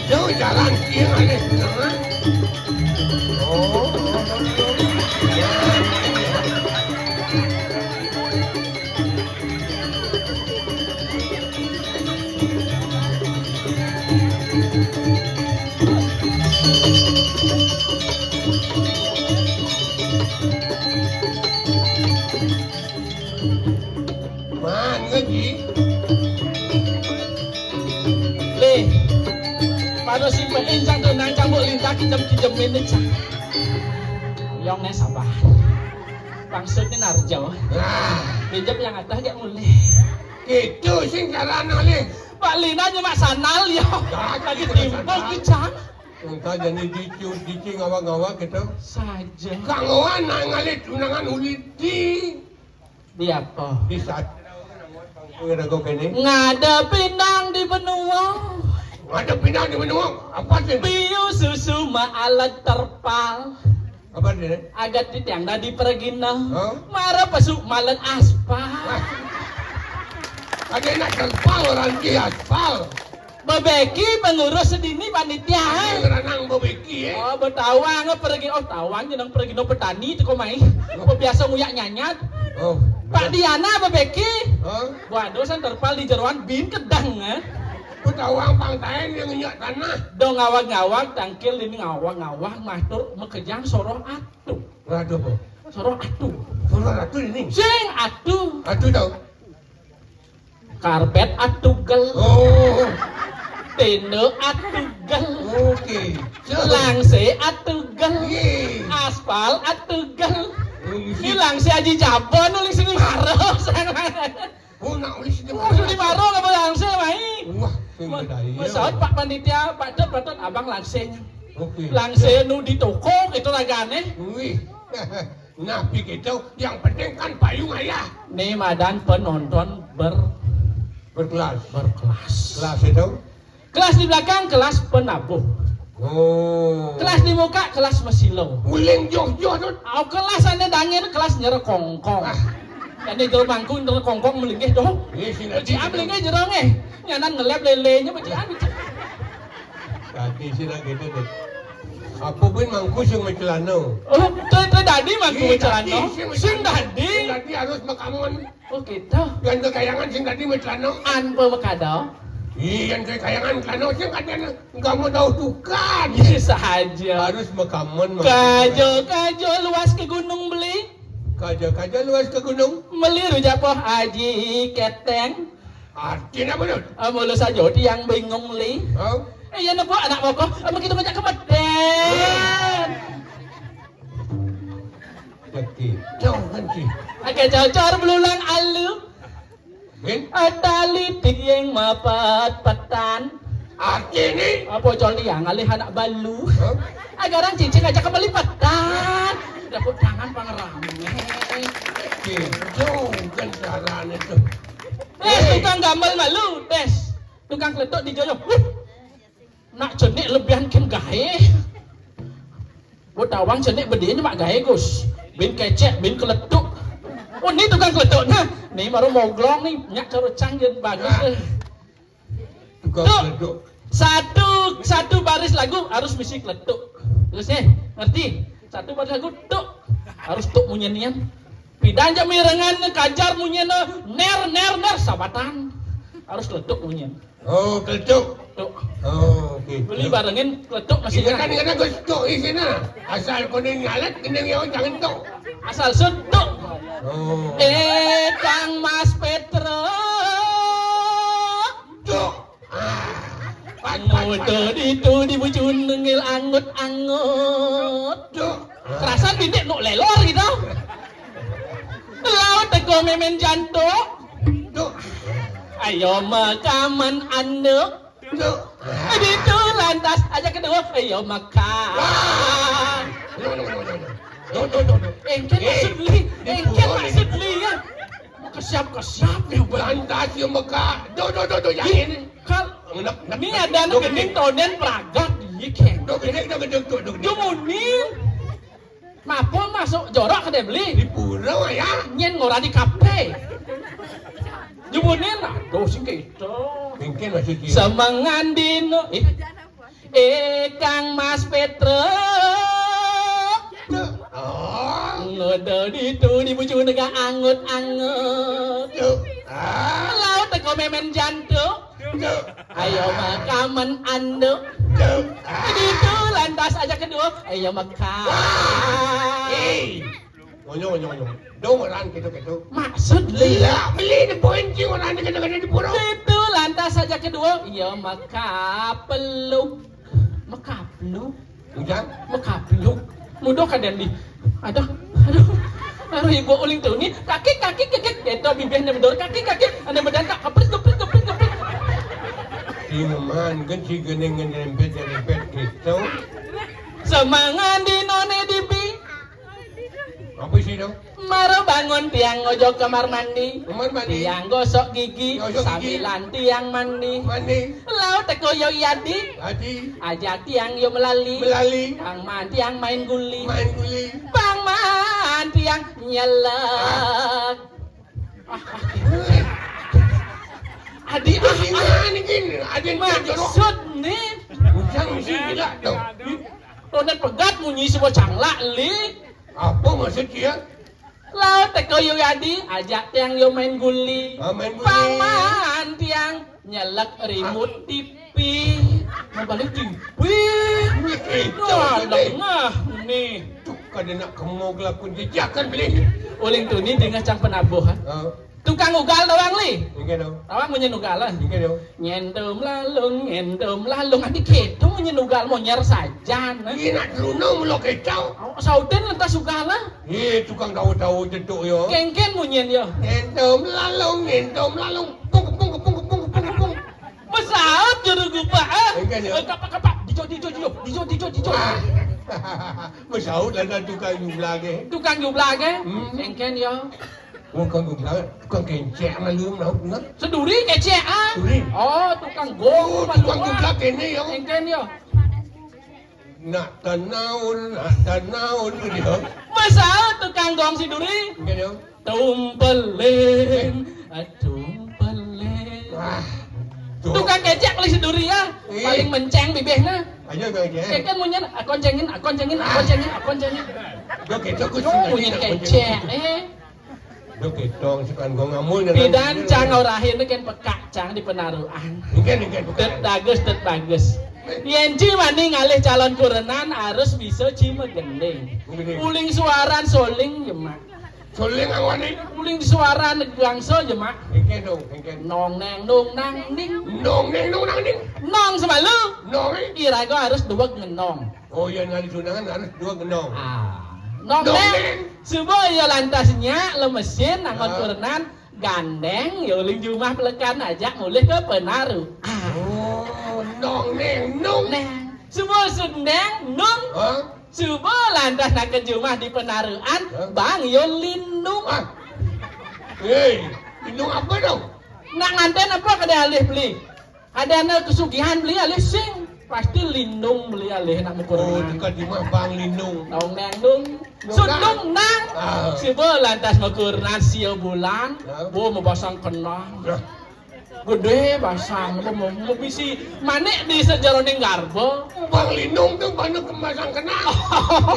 Jauh jalan siang ada. Oh. Man ngaji. Le. Pada simpen cang tenang cang buat lintah kijem ini cang. Yong nih sabar. Maksudnya narjo. Nah, Pinjam yang atas gak mulai. gitu sing caranya ni. Pak Lina cuma sanal yo. Lagi timpul kicang. Entah jadi dicu ngawak gitu. Saja. Kang Owan ngalit unangan uliti. Di apa? Di saat ada kau kene. Ngada pinang di benua. Ada pindah di mana? Apa sih? Biu susu ma alat terpal. Apa dia? Agat di tiang di pergina. Oh. Marah pasuk malet aspal. Ada nak terpal orang di aspal. Bebeki pengurus sedini panitia. Ngeranang bobeki Oh, betawang pergi. Oh, tawang jeneng pergi no petani itu kok mai. Kok biasa nguyak nyanyat. Oh. Pak Diana bebeki. Oh. Waduh, san terpal di jeroan bin kedang Petawang pangtain yang nyak tanah. Do ngawang-ngawang tangkil ini ngawang-ngawang matur mekejang soroh atuh. Aduh, po. Soroh atuh. Suara ratu ini. Sing atuh. Aduh tau. Karpet atuh gel. Oh. Tenda atuh gel. Oke. Langse atuh gel. Ye. Aspal atuh gel. Ini langse aji jabon nulis ini maro. Oh, nak ulis di Oh, di maro ngapa langse mai? Wah, sing bedaya. Masaud Pak Panitia, Pak Dot abang langsenya. Oke. Langse nu di toko itu lagane. Wih. Nabi gitu, yang penting kan payung ayah. Nih madan penonton Berkelas. berkelas. Kelas itu? Kelas di belakang kelas penabuh. Oh. Kelas di muka kelas mesilo. Uling joh-joh tuh. Au kelas ane dangir kelas nyere kongkong. Jadi jero mangku nyere kongkong melinggih dong. Ini sih Beci am melinggih jero nge. Nyanan ngelep lelenya beci am. Tadi sih nak gitu deh. Apa pun mangku sing mecelano. Oh, teh dadi mangku celana. Sing dadi. Sing dadi harus makamun. Oh gitu. Yang kekayangan sing dadi mecelano. An pe makado. Iyan kay kayangan kano sing katanya enggak mau tahu tukar. Bisa aja. Harus makaman Kajo luas ke gunung beli. Kaja luas ke gunung. Beli rujak poh aji keteng. Artinya apa tuh? Mulu saja yang bingung li. Oh, Iya nopo anak pokok, begitu ngajak ke Medan. jadi jauh kan sih. Agak cocor belulang alu. Min, Atali yang mapat petan. artinya. Apa coli yang alih anak balu. Oh, Agarang cincin ngajak kembali petan. Dapur tangan pangerame. jauh kan caranya tuh. Tukang gambar malu, Des. Tukang kletok di joyo. Nak jenik lebihan kan gahe. Tawang jenik bedinya mak gahe Gus. Bin kecek, bin kletuk. Oh ini tukang kletuk nah. Nih baru mau glong nih, nyak cara canggih bagus deh. Tukang Tuh. leduk. Satu baris lagu harus misi kletuk. Terus ngerti? Satu baris lagu tuk harus tuk munyenian. Pidan jam mirengan kajar munyena ner sabatan. Harus kletuk munyen. Oh, keleduk. Tuk. Oh, gitu. Beli barengin kletuk masih Kita kan gusto isina. Asal ko ning ngalat kinang yaw jangan to. asal suntuk. Oh. Kang Mas Petro. Tuk. Ah. Moto itu dibujun nengil angut. Tuk. Kerasan bintik nuk lelor gitu. Laut teko memen jantung. Tuk. Ayo makaman anduk. Tuk. Itu lantas aja kedua. Ayo makan. No. Engken maksud li. Ya. Kesiap ya. Lantas yung maka. Do. Yang ini. Kal. Ini ada nu gening tonen pragat di keng. Do. Jumunin. Mapo masuk jorok ke beli. Di pulau ya. Nyen ngora di kafe. Jumunin aduh sing gitu. Mungkin maksudnya. Semangan dino. Kang Mas Petro. Oh. Ngodo itu dibujung dengan angut. Tuk. Ah. Laut teko memen jantung. Tuk. Ayo makaman anduk. Tuk. Ah. Itu lantas aja kedua. Ayo makan. Eh. Onyo. Dong orang gitu. Maksud li. Lah, beli di pointing orang di kadang-kadang di pulau. Itu lantas aja kedua. Iya makapeluk. Udah. Makapeluk. Mudah kadang di. Aduh. Ibu uling tuh nih. Kaki. Itu bibirnya bedor. Kaki. Ada badan kak. Keprit. Sinuman kan si geneng ngerempet gitu. Semangan di none dibi. Apa sih dong? Maro bangun tiang ngojok kamar mandi. Kamar mandi. Tiang gosok gigi. Gosok gigi. Sambilan tiang mandi. Mandi. Laut teko yo yadi. Hati. Ajak tiang yo melali. Bang Man tiang main guli. Main guli. Bang Man tiang nyelek. Adi Ini gini. Ada yang jorok. maksud nih. Ujang mesti gila dong. Rodan pegat munyi sebuah cangla li. Apa maksud dia? Laut teko yo yadi. Ajak tiang yo main guli. Main guli. Bang Man tiang nyelek remote TV. Mau balik TV. Wah, lengah nih. Tuh, kada nak kemau gelapun jejakan beli. Uling tuh nih dengan cang penabuhan. Oh, Tukang ugal doang li. ini dong. Tawang mau nyenugalan. Ini dong. Nyendem lalung. Adik gitu mau nyenugal mau nyer saja. Ini nak luno mulu kecau. Sauden lantas ugalan. Tukang tahu-tahu jeduk yo. Kengken mau nyen yo. Ngendom lalung. Pung. Masaat juru gupa. Kengken yo. Kapak. Dijo. Masaud lah tukang jublage. Tukang jublage. Hmm. Kengken yo. Tukang jublage, tukang kencek na lum na. Seduri kece ah. Seduri. Oh, tukang Oh, gong. tukang jublage ini yo. Kengken yo. Nak tanaun dia. Masaat tukang gong si duri. Ini yo. Tumpelin. Wah. Tukang kecek paling seduri ya. Paling menceng bibihnya. Ayo gak Keken munyen akon cengin. Yo kecek ku Munyen kecek. Oke, dong sekarang gua ngamul Bidan cang orahin itu kan pekak cang di penaruhan. Ingin Tet bagus. Yenci mani ngalih calon kurenan harus bisa cima gending. Uling suaran soling jemak. Soling awane. Uling suara negangso jemak. Ingin dong, ingin. Nong neng nung nang ning. Nong nang ning. Nong sama lu. Nong. Kira gua harus dua ngenong. Oh iya nyari sunangan harus 2 genong. Nong Nong neng. neng. Subuh ya lantasnya le mesin nangon Ah. kurenan gandeng ya uling jumah pelekan aja mulih ke penaruh. Oh, nong neng nong. Neng. Subuh sundeng nung. Hah? Subuh lantas nak ke jumah di penaruhan, bang yo lindung. Ah. Hei, lindung apa dong? Nak nganten apa kada alih beli? Ada anak kesugihan beli alih sing. Pasti lindung beli alih nak Oh, mukuran. dekat di mah bang lindung. Nong neng dung, sundung nang. Ah. Subuh lantas mukuran sia bulan, Ah. bu mau pasang kenang. Nah, Gede pasang, mau bisi manik di sejaroning garbo. bang lindung tuh banyak kemasang kenal.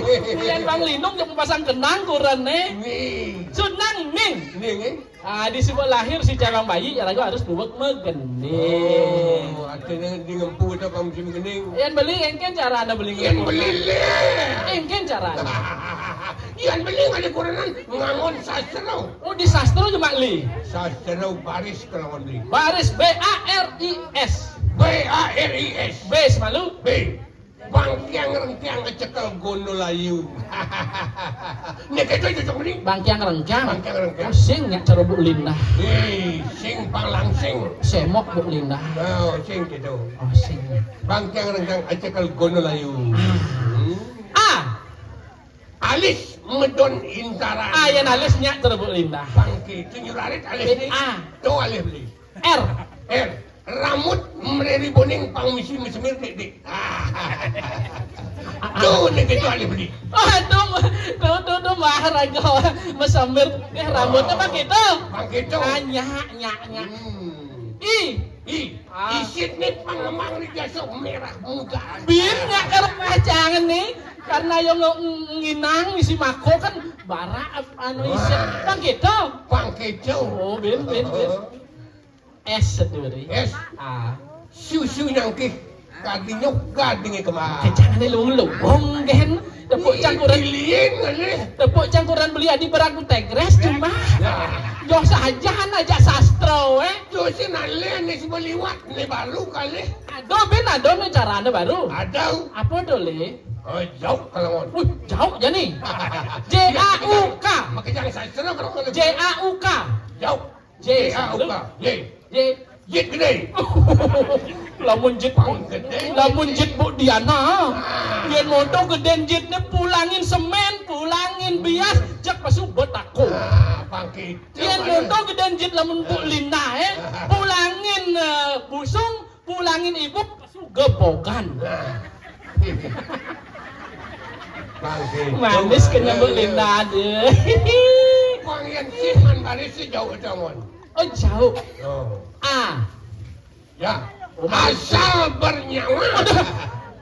Kemudian bang lindung yang pasang kenang kurane. Nih, Sunang ning. nih. Di sebuah lahir si cewek bayi ya lagu harus duwek megending. Oh, artinya di ngempu itu kamu musim gening. Yang beli engken cara anda beli Yang beli le. engken cara. Yang beli nggak ada kurenan ngangon sastra. Oh di sastro cuma li. Sastra baris kalau beli. Baris BARIS. BARIS. Bes malu. B. Bangkiang rengkiang ngecekel gonolayu. Nek itu cocok nih. Bangkiang rengkang. Bangkiang rengkang. Sing nyak cara bu lindah. Sing panglangsing. Semok bu lindah. Oh, sing gitu. Oh sing. Bangkiang rengkang ngecekel gonolayu. Alis medon intaran. Yang alis nyak cara bu lindah. Bangki tunyurarit alis ini. Tuh alis beli. R. Rambut mereri boning pang misi mesemir dik. Tuh nek itu alis beli. Tuh mahar aja mesamir rambutnya pak itu. Bang gitu. Nyak. Isit nih pangemang di jasok merah muda. Birnya kerpacangan nih karena yang nginang isi mako kan bara anu isit bang gitu. Bang gitu. Oh bir. Es seduri. Yes. Susu nangkih kadinya gadingnya kemana? Kecangannya lu gen. Tepuk cangkuran Pilihin kali. Tepuk cangkuran beli adi beraku tegres cuma. Yo saja aja sastro Tuh si nale nih si beliwat nih baru kali. Ado nih cara anda baru. Ada. Apa dole? Oh jauh kalau mau. Jauh ya nih. JAUK. Makanya saya serah kalau JAUK. jauh. JAUK. Jit gede. Lamun jit bu Diana. Yen moto geden jitnya pulangin semen, pulangin bias, jak pasu betako. Pangki. Yen moto geden jit lamun bu Linda pulangin busung, pulangin ibu pasu gebogan. Pangki. Manis kena bu Linda deh. Pangian siman baris si jauh jamon. Oh jauh. Oh. Ya. Asal bernyawa.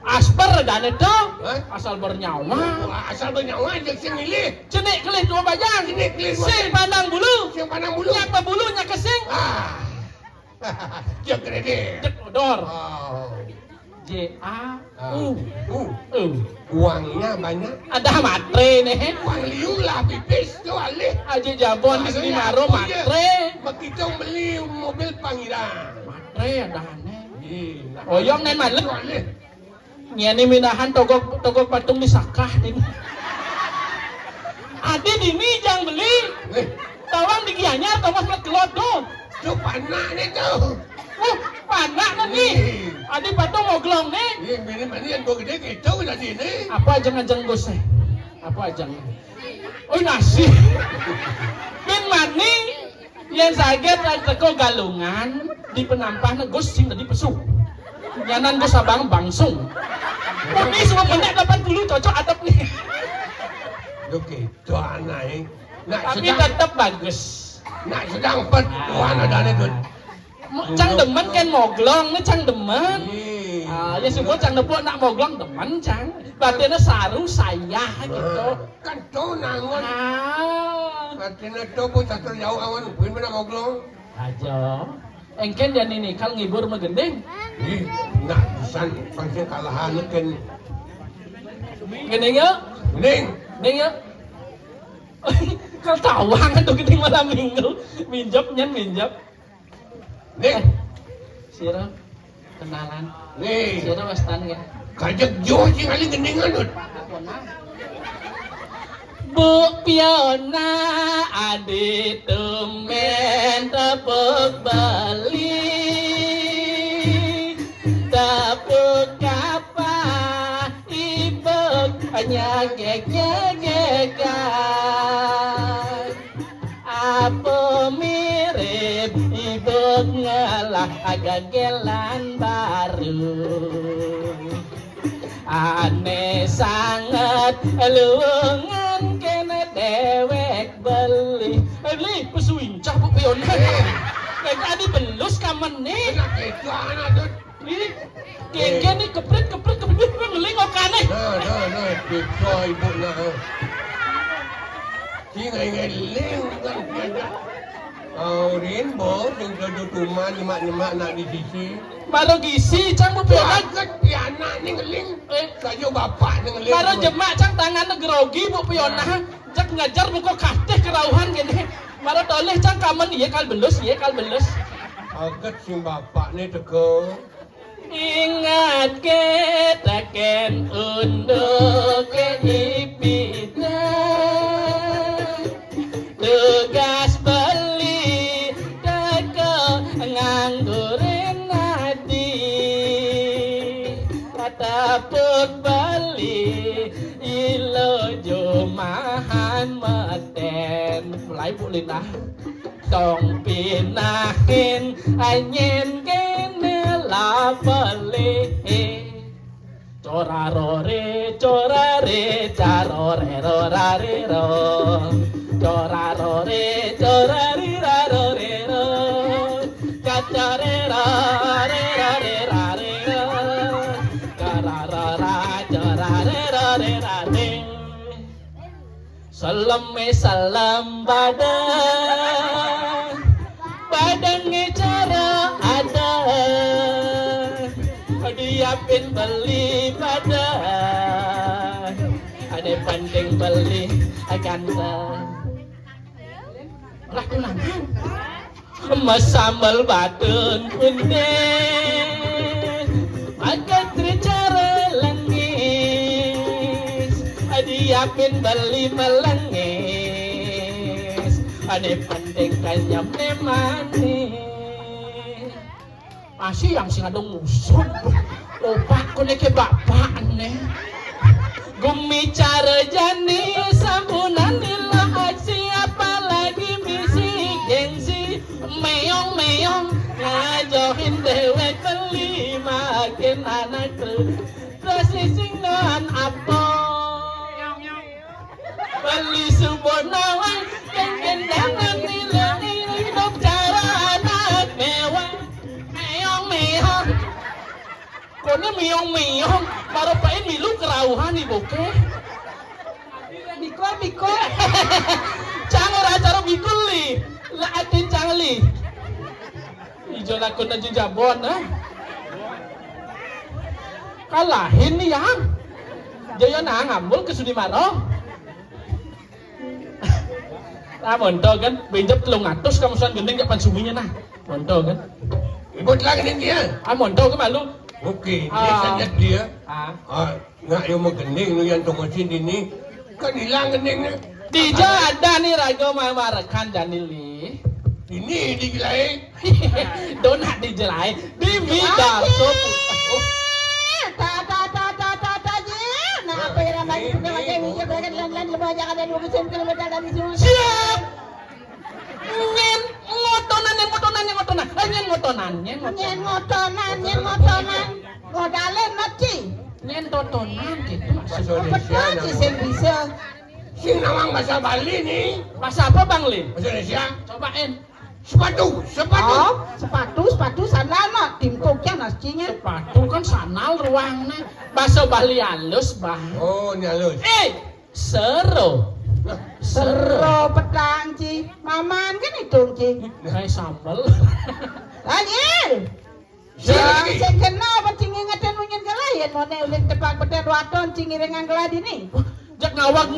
Asper dan itu Hah? asal bernyawa. Asal bernyawa aja sing milih. Cenik kelih dua bajang. Cenik kelih dua Sing bajang. pandang bulu. Sing pandang bulu. Nyak bulunya kesing. Jek gede. Cek odor. Oh. JAU. Uangnya banyak. Ada matre nih. Uang liu lah pipis tuh alih. Aja jabon di sini maro matre. Kita beli mobil panggilan. Matre ada aneh. Gila. Oyong nen malet. Alih. Nyani minahan togok patung disakah ini. Adi dini jang beli. Tawang di gianyar tawang plat kelodo. Tuh panak nih tuh. Panak nih. Adi patung moglong nih. Ini mana yang gua gede gitu udah sini. Apa ajang-ajang gus eh? Apa ajang? Oh nasi. Bin mani yang saget teko galungan di penampah gus sing tadi pesu. Nyanan gus abang bangsung. Ini semua menit 80 cocok atap nih. Oke, tuh anak Tapi tetap bagus. Nak sedang pet, wah ada nih tuh. Cang demen kan moglong, nih cang demen. Ya syukur cang nepuk nak moglong teman cang. Batinnya saru saya gitu. Kan to nangon. Ah. Artinya to po satu jauh awan pun mana moglong. Aja. Engken dan ini kal ngibur megendeng. Ih, nak pisan pangsian kalahan kan. Gendeng ya? Ning, Gendeng ya? Kal tawang kan tuh gendeng malam minggu. Minjap nyen minjap. ning, Sira kenalan. ning. Sira westan ya. Kajak jo sing kali gendingan tut. Bu Piona adi temen tepuk bali tepuk apa ibek hanya gegek apa mirip ibek ngalah agak gelan baru aneh sangat luangan kena dewek beli pesuincah Bu Piona kayak tadi belus kamen nih Nak itu anak tut. ini kayak nih keprit ngelingok aneh Nah, itu ibu nak. Sing ngeling kan tiada. Aurin bo sing jodoh tuman nyemak nak di sisi. baru gisi cang Bu Piona Banget piana ni ngeling. Kayu bapak ni ngeling. baru jemak cang tangan grogi Bu Piona jak ngajar buku kateh kerauhan gini baru toleh cang kamen iya kal belus Agat sing bapak ni teko. ingat kita ken untuk ipitnya tugas beli teko nganggurin hati katapuk beli ilo jumahan meten mulai Bu Lina tong pinahin anyen kene la beli corare carore rorare ro corare rarore ro cacare rare rare ro carara corare rare salam badangnya cara ada diapin beli badan ada pandeng beli ganteng lah kunangan emas sambal badan punden agak tricara langis diapin beli melangis ada pandeng kanyam manis masih yang sing ada musuh opak ko ke bapak aneh gumi cara jani sambunan nila aksi apalagi misi gengsi meong ngajohin dewek beli makin anak terus sing non apa beli subonawan kendangan nila hidup cara anak mewah meong kone meong baru pain milu kerauhan nih boke biko cang ora cara bikul li la atin cang li ijo lakon na jabon kalahin nih yang jaya na ngambul ke Sudimaro monto kan benjep 300 kamu suan gendeng japan suminya nah monto kan Ibut lagi ni dia. monto ke malu Okey, dia sanjat dia. ah Nak yang menggending nu yang tunggusin ini. Kan hilang gendingnya. Dija ada nih rago marakan Danili. Ini digilai. Donat dijelai di bidar sop. Siap. Nyen ngotonan. Modalnya maci. Nyen totonan gitu Bahasa Indonesia. Sing nawang bahasa Bali ni. Bahasa apa Bang Lin? Bahasa Indonesia. Cobain. Sepatu. Oh, sepatu sandal mah timtuknya nasinya. Sepatu kan sanal ruangnya. Bahasa Bali halus, Bah. Oh, nyalus. Sero. Sero pedang Ci. Maman kan itu Ci. Kayak sambel. Anjir. Sero. Saya kenal apa Ci ngingatan nunyin kalayan mau ulin tepak pedang waton Ci ngiringan geladi nih. Jak ngawak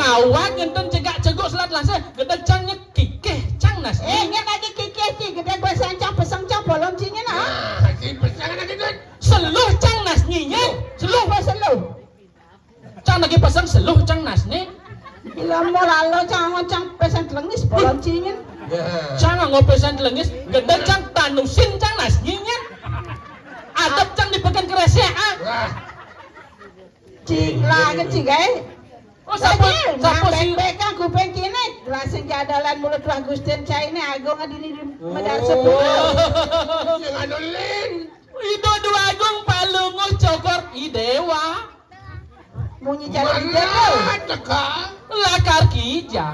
ngenten cegak cegok selat lase. Gede cangnya kikeh cang nas. Nyen lagi kikeh Ci gede gua sancang pesang cang bolong Ci ngena. Si pesangan lagi tu. Seluh cang nas nyinya. Seluh gua seluh. Cang lagi pasang seluh cang nas nih. Ilmu lalu cang pesan telengis bolong Ci nyen. Ya. Cang ngopesan telengis. Gede cang tanusin cang nas nyinya. Adab cang dipegang keresek ah. Wah. Ci lagi Ci guys. Oh sapu si Bek-bekan kuping kini langsung jadalan mulut Wah Gusten Cai ini agung adini medal sepuluh. Jangan dolin. Ido dua agung palunguh cokor idewa. Munyi jadi jadul. Mana teka? Lakar kija.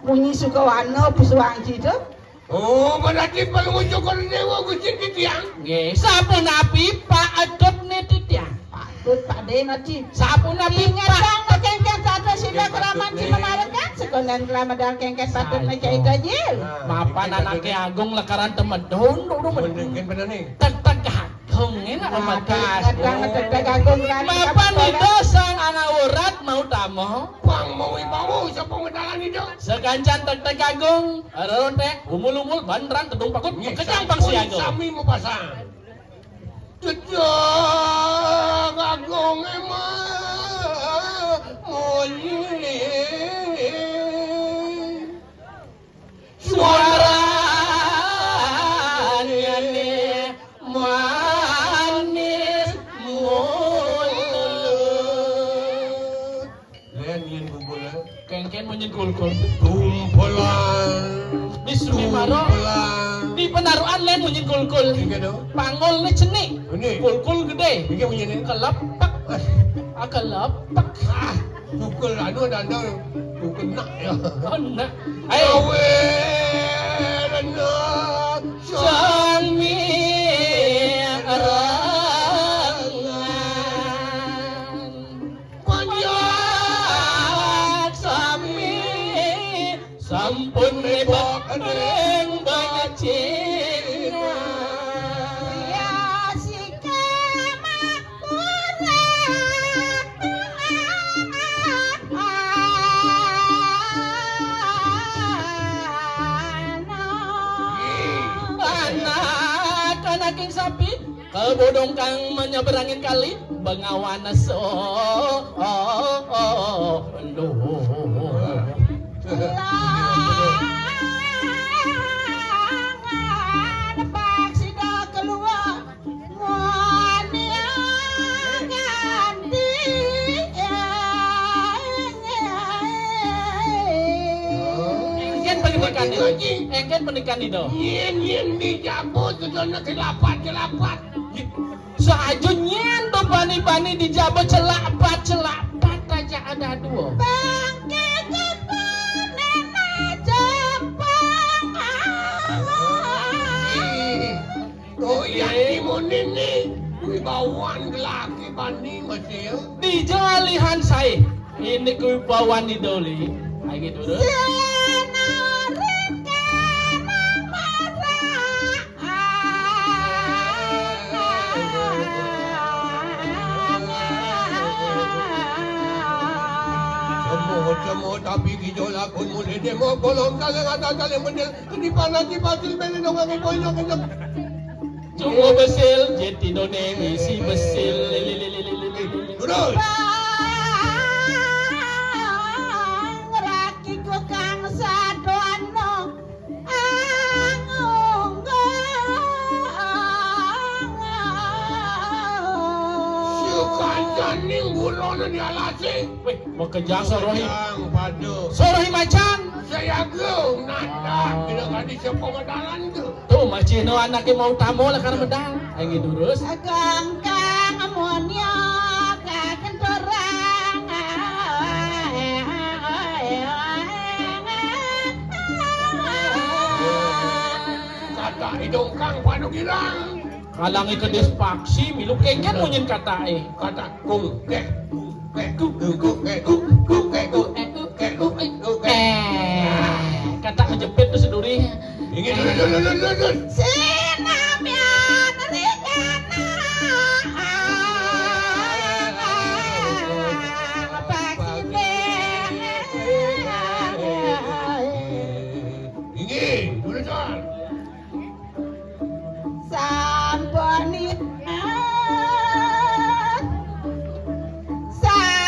Munyi Sukawano Pusuang Cido. Oh, berarti paling cokor dewa gusin titiang. Nggih, sapu napi Pak adop ne titiang. Patut Pak De Naci. Sapu napi Ingat Pak. dong kengkes satu sida keraman si menarik kan sekonan kelamadal kengkes patut meca itu jil. Mapan anake agung lekaran temedon do Mendengkin benar nih. tek agung enak makas. Kadang ngedek agung kan. Mapan itu sang anak urat mau tamu. Bang mau ibamu siapa medalan itu? Sekancan tek agung, ronte, umul-umul bandran tedung pakut kejang bang si agung. Sami mau pasang. Cecak agung emang monyi. Suaranya nih manis mulut. Lihat nih bubul. Kengken munyin kulkul. Kumpulan. Di Sumimaro. Di penaruhan lain munyin kulkul. Tiga dong. Pangol ne cenik. Ini. Kulkul gede. Tiga punya ni. Kelepak. Kelepak. Pukul anu dan pukul nak ya. Oh nak. Ayo. Awet nak. Sami panjang sami sampun rebak ring bacing Ya si anak king sapi kebodong kang menyeberangin kali bengawana engken pernikahan itu Yin di jabut tu nak celapat. Sajo nyen to bani-bani dijabut celapat aja ada dua. Oh yang timun ini wibawan laki banding masih. Di jalihan saya ini kuibawan idoli. Ayo gitu dulu. Semua tapi kijol akun muli demo kolom kalian ada kalian mendel di panas di pasil beli dong kami poinnya kenyap. Cuma besil jeti done misi besil. Terus. Kancing bulan di alasi. Weh, mau kejang sorohi. Yang padu. Sorohi macan. Saya geng nada bila kadi sepemadalan tu. Tuh macino anaknya mau tamu lah karena medal. Ayo gitu terus. Kang amonnya kaken torang. girang. Kalang ikedes paksi milu keken munyin katae. Kata kung ke Kata ngejepit tuh seduri. Ingin dulu. Sinamyan ringana paksine Ingin dulu soal. samponit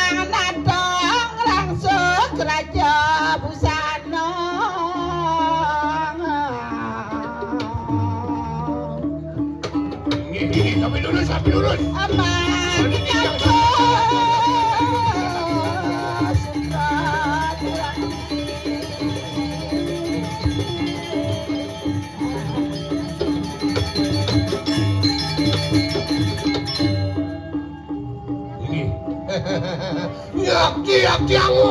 sanadong rangsuk raja busana Ingin sampai lurus. aman Yaki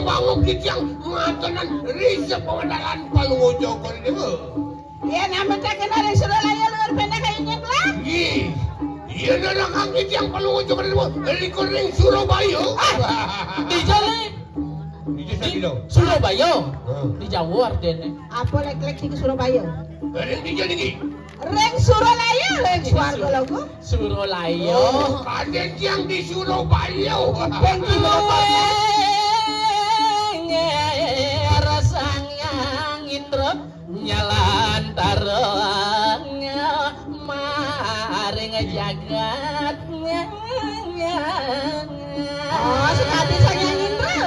bangun kicang ngatanan risep pengendalan palungojo ko rin mo. ya nama tak kenal yang sudah layar luar pendek kayaknya belah Iya na lang ang kicang palungojo ko rin mo. Aliko rin Surabaya. Di jale Ito sa bilo. Surabaya. Di Jawa artinya. apa lek-lek di Surabaya Galing di dyan ini. reng Suralaya reng suarga logo Suralaya. Kaden yang di Surabaya. reng di Rasanya Indra nyalan tarangnya maring jagatnya. oh sekali saya Indra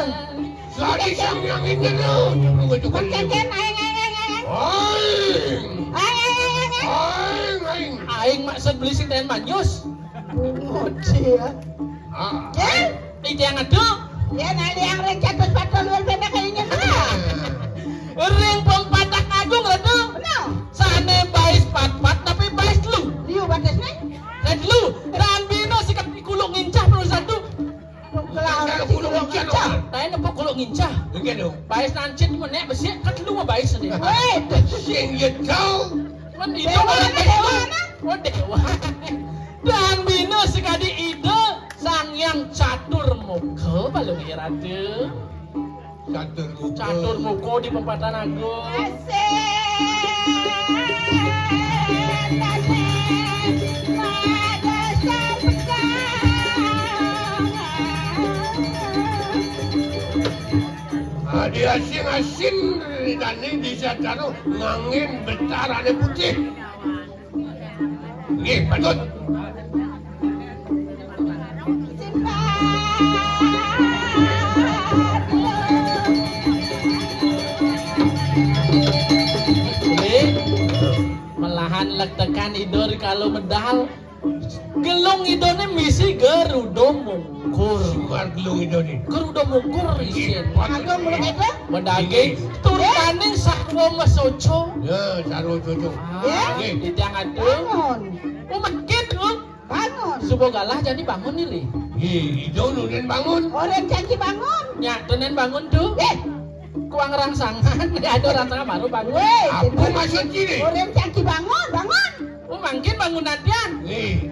Sadi siyang yang ini no. kan keken aing Aing. Aing maksud beli sing ten manyus. Muji ya ya Itu yang ada. ya nanti yang reng catus patol luar pendek kayaknya belah Ring pong patak agung rada. benar Sane bais pat-pat tapi bais lu. liu batasnya Dan lu dan bino sikat kulung ngincah perlu satu. kalau Kulung ikan no. Tayo na po kulung ngincah. Ingin no. Bais nancit mo na besi kat lu mah bais na. weh Sing yataw. Man itu Dewa na, dewa na. Oh dewa. Dan bino sekadi ide sang yang catur muka balung irate. Catur muka di Pempatan Agung. Di asin-asin dan di satano ngangin betarane putih. Nggih, patut. Melahan lektekan idor kalau medal. Gelung idone misi Garuda Mungkur. Sumar gelung itu nih. Garuda Mungkur isin. Agung muluk itu Medage turunaning sakwa mesoco. Ya, saru cocok. Ah, Nggih. itu yang ada. bangun Oh makin lu. bangun Subuh galah jadi bangun nih li. Nggih, itu nulen bangun. orang janji bangun Ya, tenen bangun tuh. Kuang rangsangan. Ada rangsangan baru bangun. weh Apa maksud ini? orang janji bangun Oh mungkin bangun nantian. Nggih,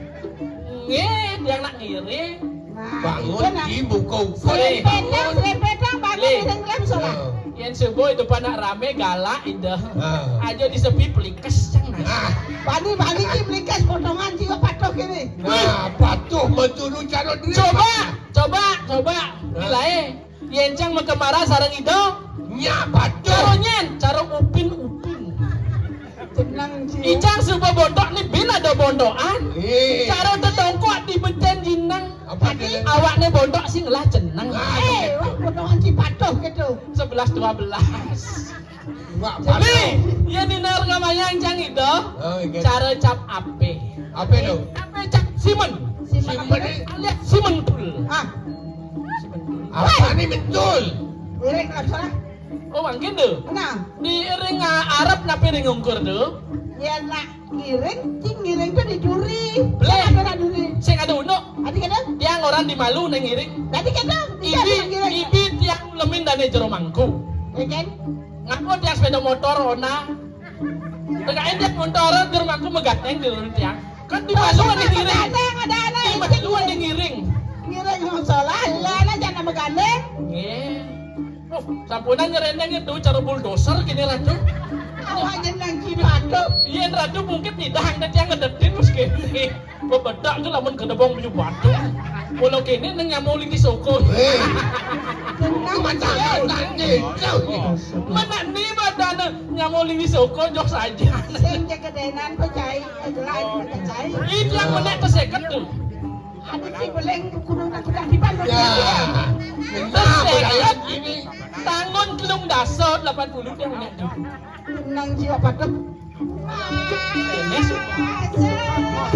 Nggih, dia nak ngiring. bangun di buka serempetang bangun Le. di tenggelam sholat Yang subuh itu pada rame galak indah. Ah. Aja di sepi pelikes cang nah. Nah, balik ini belikas potongan jiwa patok ini nah, patuh menturu cara diri. Coba. Bilai. Yencang mekemara sarang itu. Nya patuh. Caronyen, cara upin. tenang jiwa Icang subuh bondok nih bin ada bondokan. Eh, Cara tetongkok di beten jinang. Apa dia? Awaknya bondok sih ngelah jeneng. wah potongan si patok gitu 11-12. Enggak Jadi, patuh. ya dinar ngamanya ancang itu. Oh, iya. Cara cap ape. Apa itu? Ape cap simen. Simpen ini. Alias simen pul. Apa nih betul? Ireng lah sholat Oh mungkin tuh. nah Di ring Arab napi ring ungkur tuh. ya nak ngiring tuh dicuri Beli. ada duri Sing ada uno. adik ada Tiang orang di malu neng iring. tadi kan bisa ngiring Ibi tiang lemin dan jero mangku. ya kan Ngaku tiang sepeda motor ona. Tengah endak montara dur aku megateng di tiang. Kan di masukan di ngiring. Ada anak. Di masukan di ngiring. Ngiring masalah, lana jangan megandeng. Nggih. Oh, sampunan ngerendeng itu cara bulldozer gini ratu. Awak jeneng Cibatu. Iya ratu mungkin tidak hang yang ngedetin terus gini. Bebedak tuh lamun kedebong baju batu. Walau kini neng nyamuli di soko. Mana nih badana nyamuli di soko jok saja. Sing kegedenan percaya, lain percaya. Itu yang menek keseket tuh. Ada si beleng kudu di Bandung. Keseket ini tangun kelung dasar 80 yang menek tuh. Nang jiwa patok. Ini suka.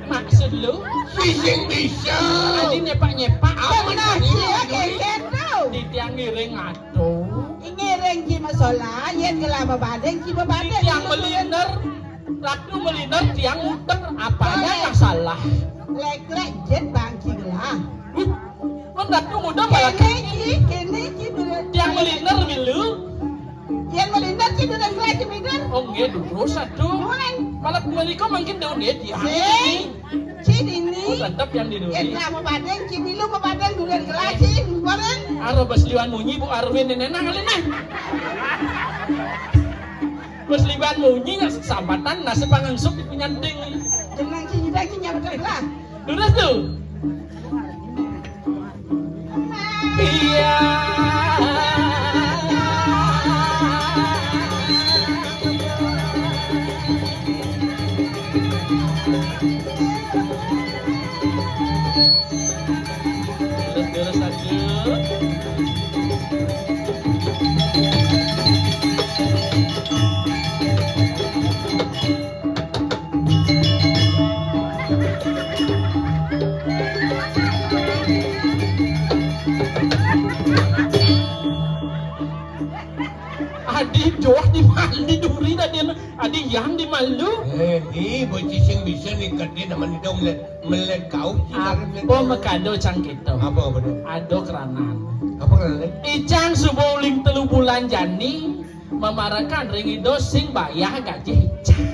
Maksud lu? Sing bisa. Tadi nyepak-nyepak. Benar dia keket tau. Di tiang ngiring aduh. Ngiring ji masalah, yen gelama badeng ji Di badeng. tiang meliner. Ratu meliner tiang muter. Apanya yang salah? Lek-lek jet bangki gelah. Kan ratu muda malah Kene ji tiang meliner milu. Yen melindas ji durang gelak ji midan. Oh nggak dulu satu. Malah mereka mungkin daun dia tiang. Si dini. Oh tetap yang Yen diduri. gelama badeng ji milu badeng durang gelak ji bareng. Aro basliwan munyi Bu Arwin nenek kali nah. Basliwan munyi nggak sambatan nasi pangangsuk di penyanding. Jenang ji nyidang ji nyabetan gelah. Udah tuh. Iya. Terus aja. Adi doh di mandi duri tadi adi yang di malu. Ni bocah sing bisa ni kerja nama ni dong melet kau. Apa mekado cang kita? Apa tu? Ado keranan. Apa kerana? Icang suboling 3 bulan jani memarakan ringido sing bayar gaji icang.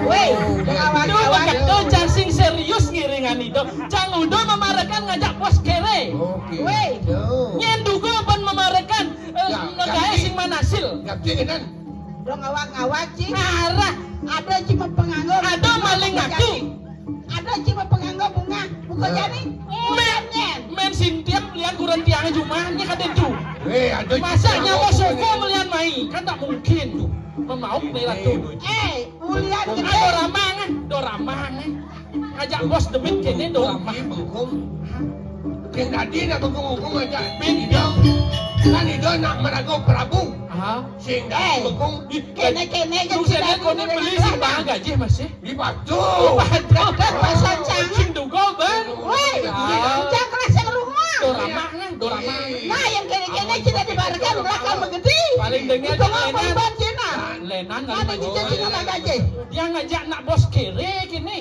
Weh, Aduh, mekado cang sing serius ngiringan itu. Cang udo memarakan ngajak pos kere. Okey. Weh. Nyen dugo pun memarakan negara sing manasil. Kapten kan? dong awak-awak ji. Arah, Ada ji penganggo. ada maling aku. Ada ji penganggo bunga. Bukan jadi. Men sintiap melihat kurang tiang jumahnya kata itu. Ada Masaknya mau soko melihat mai, kan tak mungkin tuh. Memauk nih ratu. Ulian Ah, gede. doramang. Ngajak bos demit kene doramang. bengkung. Yang tadi nak bengkung aja. Bintang. Kan itu nak meragu Prabu. Ah, Sing dah bengkung. Kene-kene lu saya kone beli sing bang gaji masih. Di batu. Pasal cang. Sing dugo ben. Weh, cang kelas yang rumah. Doramang. Nah, yang kene-kene cina dibarkan belakang begede. Paling dengar Itu dia mah Lenan. perban cina. Lenan Ada nggak cina-cina nak gaji. Dia ngajak nak bos kere kini.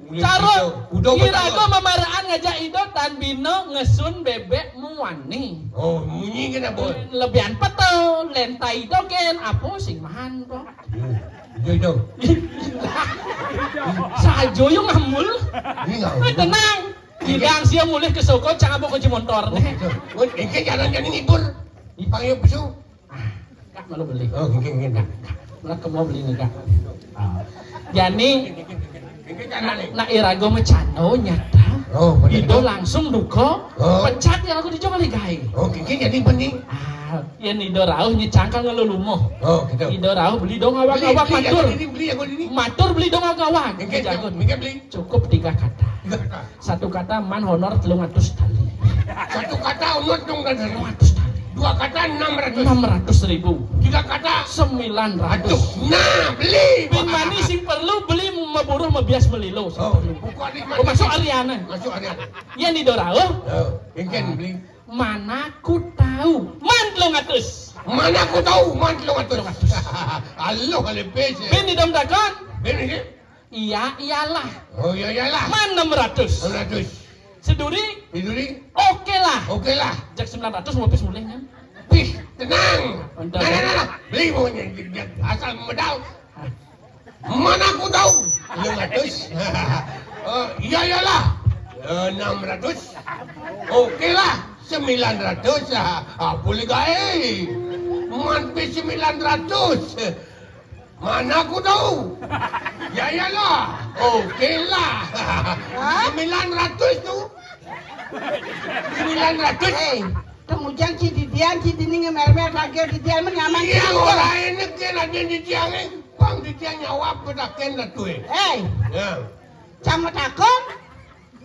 Udah Caro, kira betul. aku memaraan ngajak Ido tan bino ngesun bebek muani. Oh, munyi kena bos. Lebihan peto, lentai dogen, apa sing mahan kok. Jodoh. Sajo yung ngamul. Ini enggak. Tenang. Hidang siya mulih ke Soko, cang abo ke Jimontor nih. Ini jalan jadi ngibur. Dipanggil pesu. Kak malu beli. Oh, gini. Mereka mau beli nih kak. Jadi, Ini jalan nih. nak irago mecano nyata. Oh, Ido langsung duko, Oh. pecat ya aku dicoba ligai. Oh, gini jadi penting. Ya Ido rauh nyecangkang ngelulumo. Oh, gitu. Ido rauh beli dong awak-awak matur. Beli aku ini. Matur beli dong awak-awak. Mungkin Jago. beli. Cukup 3 kata. Satu kata man honor 300 tali. Satu kata umur dong kan. 300 tali. Dua kata 600. 600.000. Tiga kata 900. aduh. Nah, beli. Bin mani sing perlu beli maburuh mabias melilo. Oh, buku adik mana? Oh, masuk Ariana. Masuk area. Ya ni dorao. Oh, ingin beli. Mana ku tahu. Mantlong atus. Mana aku tahu mantlong atus. Aloh kali pese. Bin di dom takon. Bini ni. Iya iyalah. Oh ya yalah. Man 600. 600. Seduri. Tiduri. Oke lah. Oke lah. Jak 900 mau habis mulai kan. Pih, tenang. Anda- Nah. Beli pokoknya asal medal. Mana aku tahu? 500. Oh, iya iyalah. 600. Oke lah. 900. Boleh gae. Manpi 900. Mana aku tahu? Ya iyalah. Oke lah. 900 tu. 900. Eh, temujang cididian cidini ngemer-mer lagi didian menyaman. Yang orang ini kan ada di tiang ni. Bang di tiang nyawa pedakan dah tu. Eh, Ya. camat takon.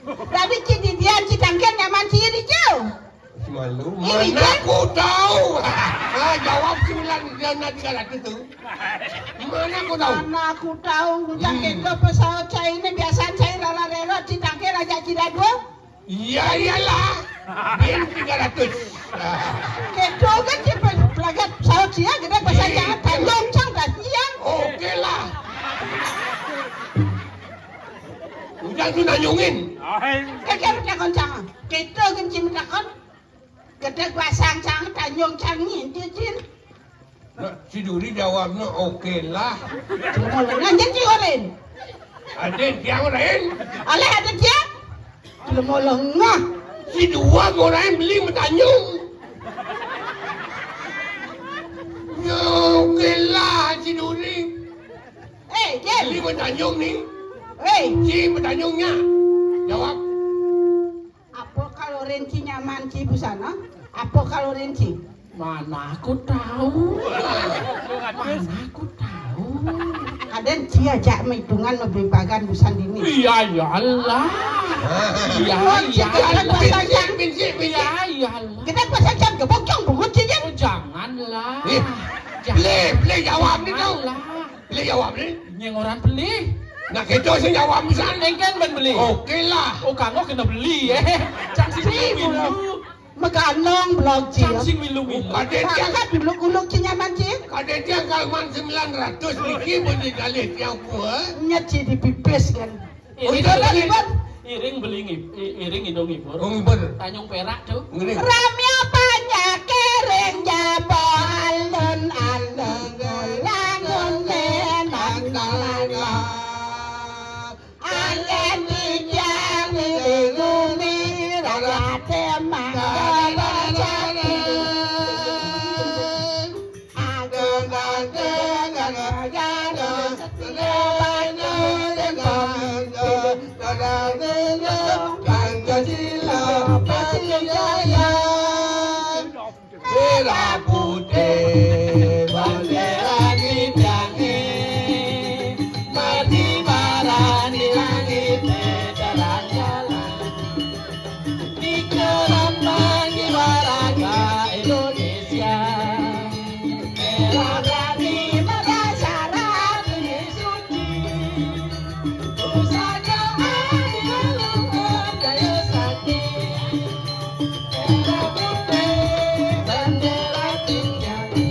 Tapi cididian cidangken nyaman ciri jauh. Malu. Ini Mana kan? aku tahu? Jawab 900 tu. Mana aku tahu? Mana aku tahu cangken ke pesawat cai ini biasa cai rara relo cidangken aja cidadua. Ya iyalah. Biar 300. Kedo kan cepet pelagat pesawat cia gede pasal jangan tanyong cang dah Oke lah. Hujan tu nanyungin. Kakek takon cang. Kedo kan cim takon. Gede pasang cang tanyong cang ni cicin. Si Duri jawabnya oke lah. Nganjen ciorin. Ada tiang lain. Aleh ada dia. Belum mau lengah. Si dua orang beli metanyung. Ya oke lah si Duri. Jen. Beli metanyung ni. Si metanyungnya. Jawab. Apa kalau rinci nyaman ci busana? Apa kalau rinci? Mana aku tahu. Mana aku tahu. Aden ci ajak hitungan memberi bagan busan dini. Iya iyalah. Iya iyalah. Binsik. Iya iyalah. Kita pasang jam ke bocong bungut ci jen. Oh janganlah. Beli jawab ni tau. Janganlah. Beli jawab ni. Yang orang beli. Nak kita saya jawab misalnya. Neng kan ben beli. Oke lah. Oh kanggo kena beli Cang sing wilu. Meganong blog ci. Cang sing wilu. Kadang tiang Kakak dulu-gulung ci nyaman ci. kadang tiang kalman 900 niki boleh dalih tiang kuah. Nyeci di pipis kan. Iring beli iring idong ibur. Oh bener. Tanjung Perak tuh. Ngene. Rami apanya kering jabo alun-alun langun lenang Alen dijang diguni raja temang Merah putih bendera dijangi mati marah di langit jalan-jalan di kerambang di warga Indonesia merah berani berdasyarat ini suci pusaka adil daya sakti merah putih bendera dijangi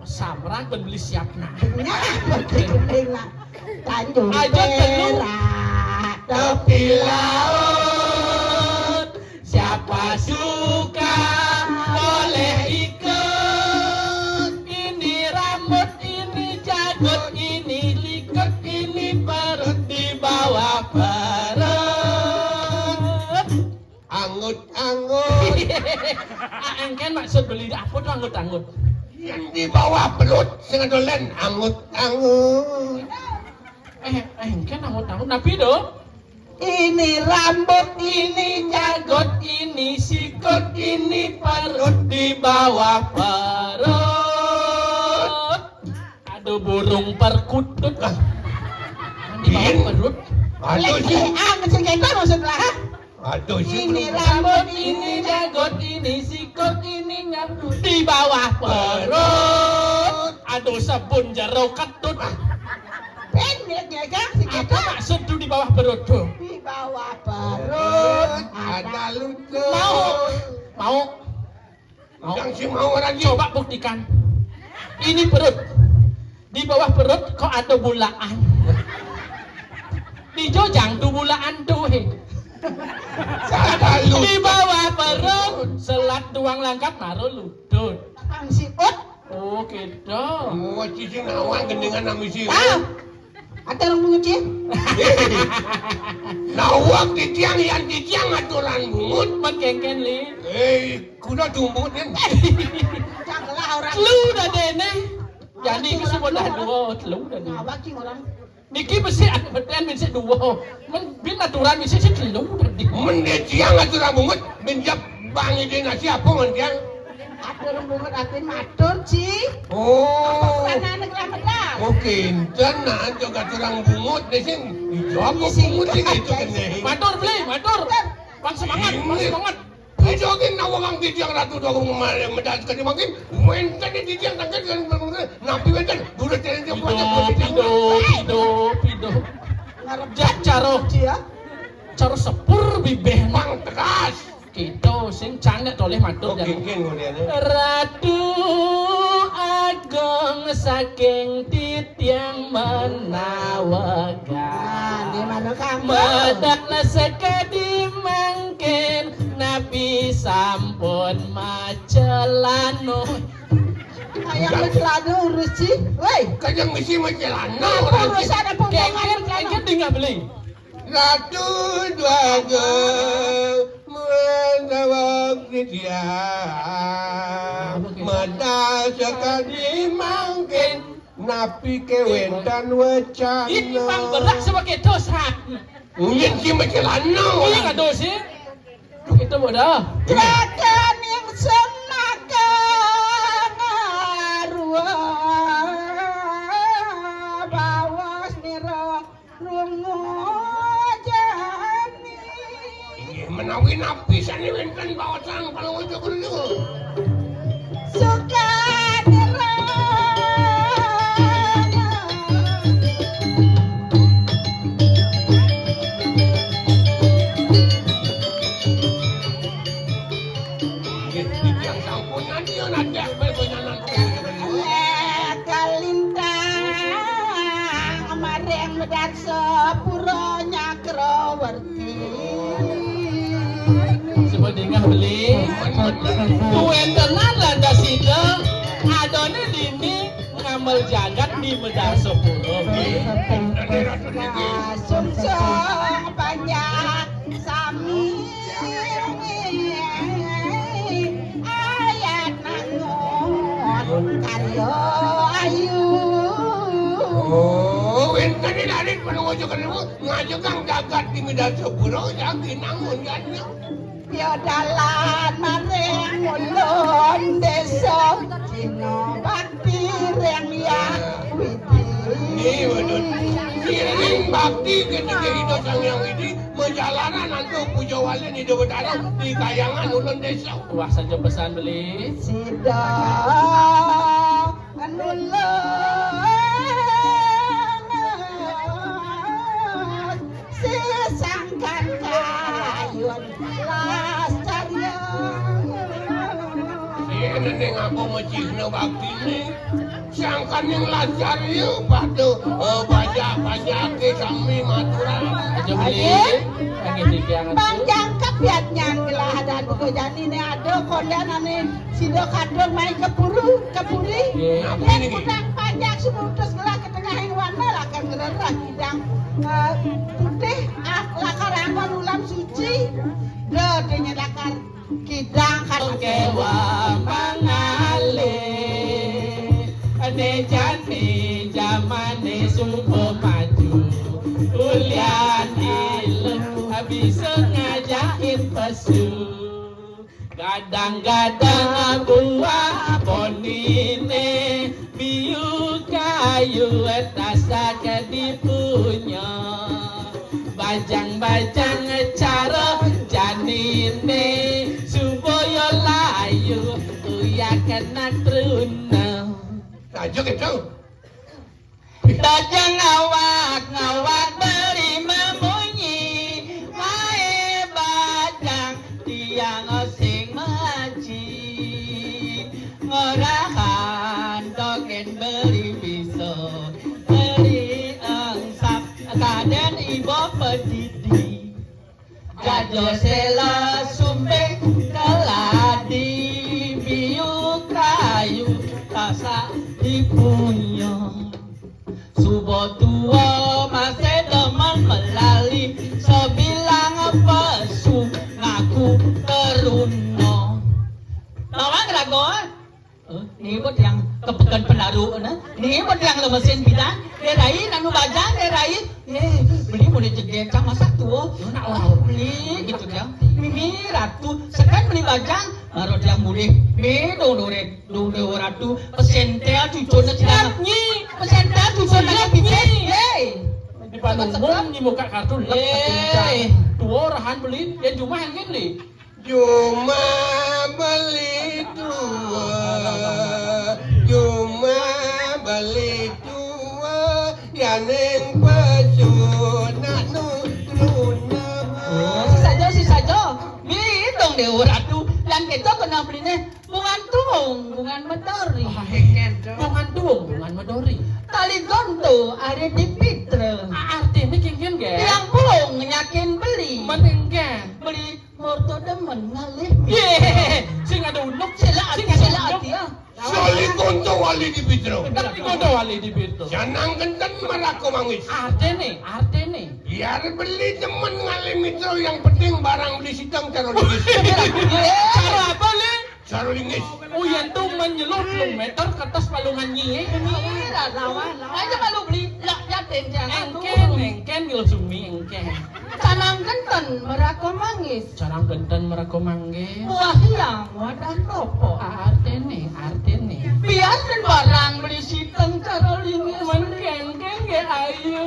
Samrak ben beli siap nak. Tanjung Ayo, Tanjung. Perak tepi laut siapa suka boleh ikut Ini rambut, ini janggut, ini liket, ini perut di bawah perut. engken maksud beli apa tuh anggut-anggut? Yang di bawah perut sing dolen angut-angut. Engken anggut-anggut napi do? Ini rambut, ini Jagot ini sikut ini perut di bawah perut. Aduh burung perkutut lah. Di bawah perut. Aduh sih. macam kita maksudlah. Aduh sih. Ini rambut, Ini jagot ini sikut ini ngadu di bawah perut. Aduh sabun jero ketut. pendek ya kan si Apa kita maksud tuh di bawah perut tuh? di bawah perut Ada lutut. Mau? Yang si mau lagi. Coba buktikan. Ini perut. Di bawah perut kok ada bulaan. Di jojang tuh bulaan tuh he. Ada lutut. Di bawah perut selat doang langkap naruh lutut. ang sipot Oh gitu. Mau cici nawang gendingan nami si. ada yang menguci Nawang di tiang yang di tiang aturan bungut. Mengkengken li. Kuda tumbut kan. janganlah orang Lu dah dene. Jadi kesemua dah dua. Lu dah dua. ngawaking orang Niki besi beten besi dua. Men bin aturan besi sih lu dah di. Mende tiang aturan bungut. Menjap bangi di nasi apa mendiang. ada yang bungut atin matur ci Oh. karena anak ramadan Mungkin tenan juga turang bungut deh sing. Itu apa bungut sih gitu kan nih. Matur beli, matur. Bang semangat, bang semangat. Itu kan nawang di tiang ratu dong medal sekali makin. Main kan di tiang tangkan kan napi kan. Dulu tiang tiang Pido. ngarep Caro ci ya caro sepur bibeh Bang teras. Gitu, sing candak toleh matur Oke, jangan. kemudian. Ratu Agong saking titiang menawagan. di mana kamu Medakna sekadi mangkin nabi sampun macelano. ayam celana urus ci woi Kajang misi macelana apa orang sih. urusan apa hubungan Kengken tinggal beli. Ratu Dwaga menawang dia medal sekali mangkin napi kewen dan wacana. Ini bang berak sebagai dosa. Mungkin si macelana Ini nggak dosa. Itu bodoh. Dragan yang semakan arwah bawas nira rungu jani menawi napi sana wenten bawasan kalau wajah berdua. suka nira Yang sampun nanti yang ada berkenaan kalintang mareng medan sepuro nyakrawarti Sebut dengar beli. Kuen tenan landa sida. Adone lini ngamal jagat di medar sepuluh. sungsong panjang sami ayat nangon karyo ayu Oh, wenten ini lari pada wajah kenemu ngajak kang jagat di medan sepuluh yakin nangun kan. yo dalan mareng ulun desa Cina bakti reng ya Ini waduh, siring bakti ketika hidup sang yang ini menjalanan untuk puja wali di Dewetara di kayangan ulun desa. Wah saja pesan beli. sida anulun sesangkan kayun las carya Iya neneng apa macihna bakti ini. Sangkan yang lancar yuk pada banyak ke sami maturan. Aja beli. Lagi tiga bang jangkap biatnya gelah ada duko jani ne ada kondanane sida kadang main kepuri Apa dan ini? kudang panjang semutus gelah ke tengah hewan malah kan gererah hidang putih lakar angon ulam suci denya lakar kita kan kewa mangale ane jane jamane sungguh maju ulian ilmu bisa ngajain pesu kadang-kadang buah bonine biu kayu tasa kedipunya bajang-bajang cara janine supaya layu uya kena truna Tajuk itu. Dajang ngawak beri memunyi Hai bajang tiang osing maji Ngorahan dogen beri biso Beri engsap kaden ibo pedidi Gajo sela sumpek keladi Biu kayu tasa dipunya Subo tua masih demen melali Sebilang pesu ngaku teruno Lawan rago Ini buat yang kepekan penaruh Ini buat yang lemesin bidang Derai nanu bajang derai Beli mau dijegek sama satu Nak orang beli gitu dia Mimi ratu Sekarang beli bajang Naruh dia mulai Dong ratu Pesentel cucurnya tidak nyi Pesentel cucurnya bibit di depan umum di muka kartun dua orahan beli yang cuma yang gini Cuma beli dua yang pesu nak nuna si saja Bidong deh ratu Yang kita kena belinya Bungan tuung Bungan medori bungan medori Tali gonto Ada di pitra artinya kengken gak Yang pulung Nyakin beli menengken Beli Morto demen ngalih sing ada unuk Sila hati ya Soli konto wali di Pitro tapi kau wali di Bito Janang kenten merako mangis artinya Biar beli temen ngalih mitro Yang penting barang beli sidang caro linggis cara apa le Caro linggis uyan tuh menyelut meter ke atas palungan nyi Mira lawan Aja kalau beli Lak jatin jangan engken gil sumi engken Canang kenten Merako mangis carang genten merako mangge Buah hiang Wadah topo artinya Biar dan barang beli siteng cara lingis menkengken gak ayu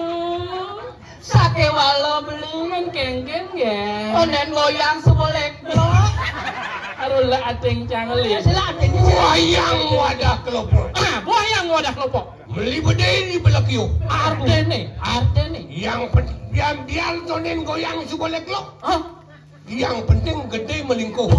Sake walo beli menkengken gak Onen goyang sebolek blok arulah ateng cangli Sila ating Wayang wadah kelopok buah yang wadah kelopok Beli bedai di belakio artinya Yang biar tonen goyang sebolek lo hah Yang penting gede melingkuh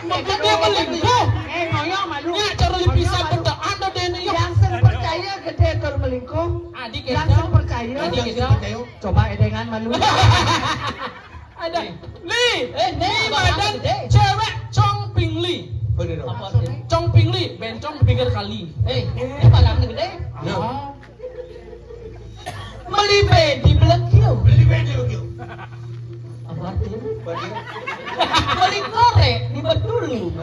maka dia melingkuh ngoyong malu ya cara bisa benda anda dene yuk yang sen percaya gede tur melingkuh adik yang kita sen percaya adik kita coba edengan malu ada li nih badan cewek Chong Ping Li Bener dong Chong Ping Li bencong pinggir kali ini barang gede oh Melibe di belakio Beli bedai belakio Apa artinya? Beli korek di bedulu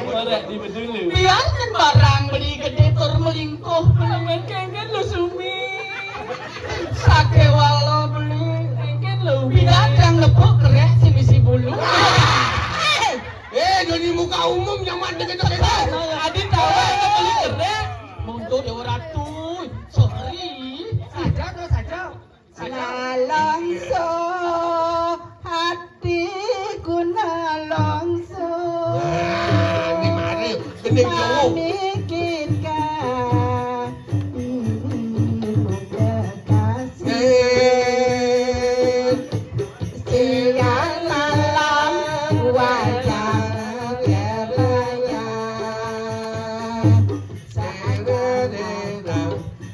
boleh di bedulu Biar kan barang beli gede tur melingkuh menkengken lu sumi Sake walo beli kengken lu Binatang lepuk kerek si misi bulu Jadi muka umum jangan deket-deket adik tahu yang beli kerek Mundur dewa ratu Sorry saja nalongso hatiku nalongso Ini mari Gening jowo memikirkan kekasih siang malam wajah berlayar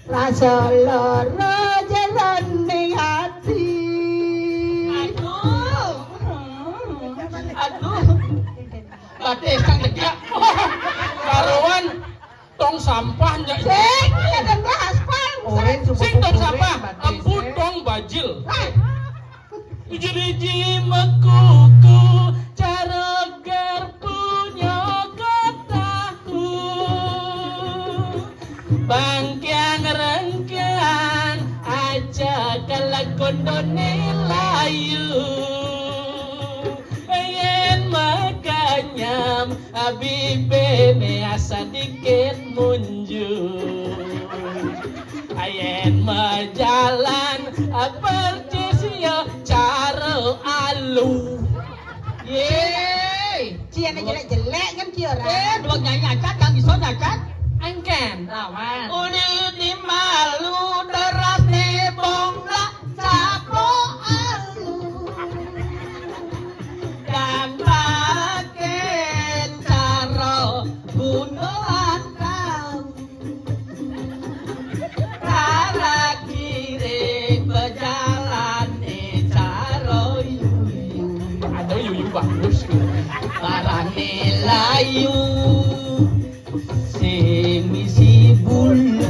rasa loro jalaning hati Aduh Batis kang degak karuan tong sampah nyak sing kadang aspal sing tong sampah ampun tong bajil iji mekuku Andone layu yen makanyam abibe me asa dikit munjul ayen majalan percis yo cara alu Yeay. Cia này jelek kan cia Dua nyanyi acat, yang iso nyacat. angken Lawan. uli di malu deras ne bongga capo alu dan pakai cara gunungan kau cara kiri berjalan cara yuyu ada yuyu bagus barane layu semisi bulu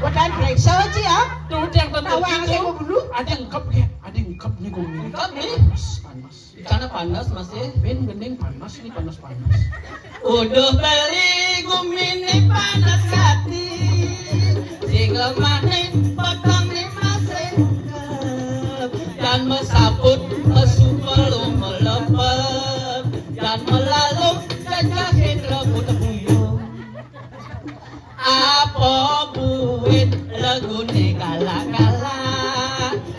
Wadan preso cia tuh yang tentu Tawang saya mau bulu. ada yang ngekep ya ada yang ngekep nih gue Ngekep nih? panas Di sana panas masih. ben gendeng panas nih panas Udah beli gumini panas hati. Sing lemah nih potong nih masih dan mesaput mesu belum melepet dan melalui jajahin rebut buyung. Apa buit legune kala-kala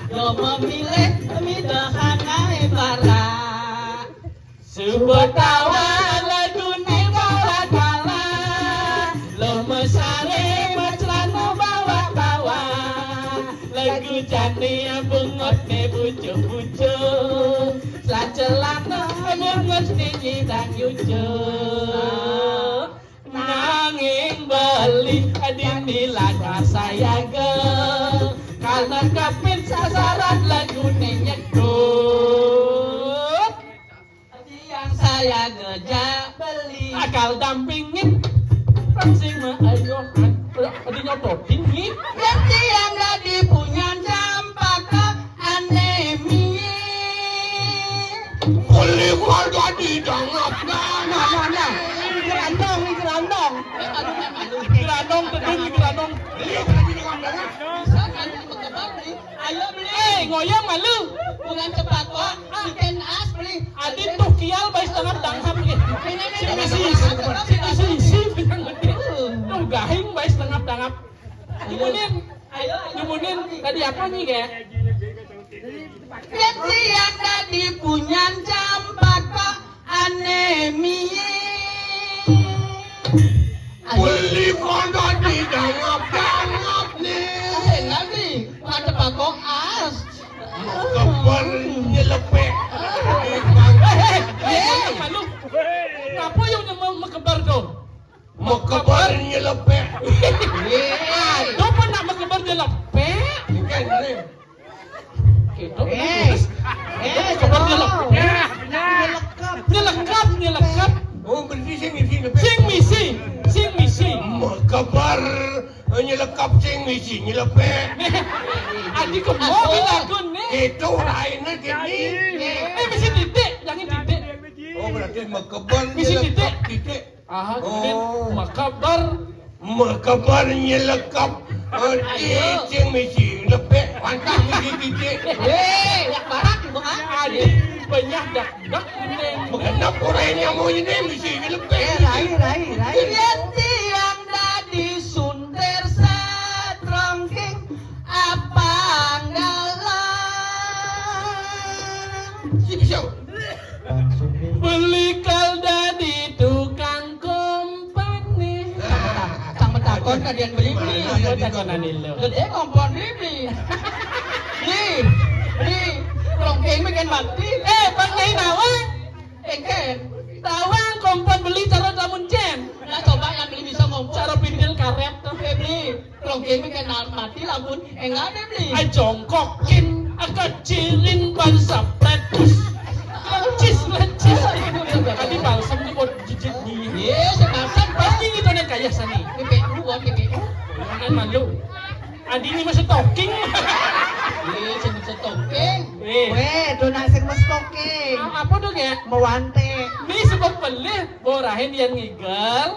yo memilih midahan ae bara subetawa legune kala-kala lo mesare maclano bawa-bawa lagu jane bungot ne bujuk-bujuk sacelana bungot ne dan yujuk nanging beli adini laga saya ge karena kapit sasaran lagu nyedut yang saya ngejak beli akal dampingin sing mah ayo adi nyototin nih yang tiang dadi punya campaka anemi Boleh kau jadi dangap Nah Gerandong geranong tedung geranong ayo beli ngoyong malu bukan cepat kok bikin as beli adit tuh kial baik setengah danghap nih si bilang gede tuh gahing baik setengah danghap nyumunin tadi apa nih kayak yang tiang dadi punya campaka anemi Boleh kau jadi dangap nih. nanti ada pakok as Kabar nyelepek. malu apa yang mekebar dong Mau kabar nyelepek. aduh pernah mekebar di lepek Kan ni. gitu kebar di lepek nyelekap Oh berarti sing sing misi Mau kabar nyelekap sing misi nyelepek. adik kemau bilagun nih Itu lainnya gini. misi titik jangan titik Oh berarti mau kabar Misi nyelekap titik. ah kemudian makabar Makabar nyelekap sing misi lepek. Pantang misi titik. yang barat ibu kan adik banyak dak gede Mengenap orangnya mau ini misi lepek. yang tiang dadi sunter satrongking apa nggalang Si bisa. beli kalda di tukang kompani sang betakon kalian beli apa takonan itu gede kompon beli rongking bikin mati pakai nawang engken tawang kompon beli cara tamun jen nah coba yang beli bisa ngomong cara pindil karet tuh beli rongking bikin mati lamun enggak deh beli jongkokin kecilin bangsa pretus lencis tadi balsam di buat jijik nih sekarang pasti gitu nih kayak sani pipi buat pipi kan malu adi ini masih talking sing setokeng Donang sing mas talking apa dong ya Mewante ini sebab pelih borahin yang ngigel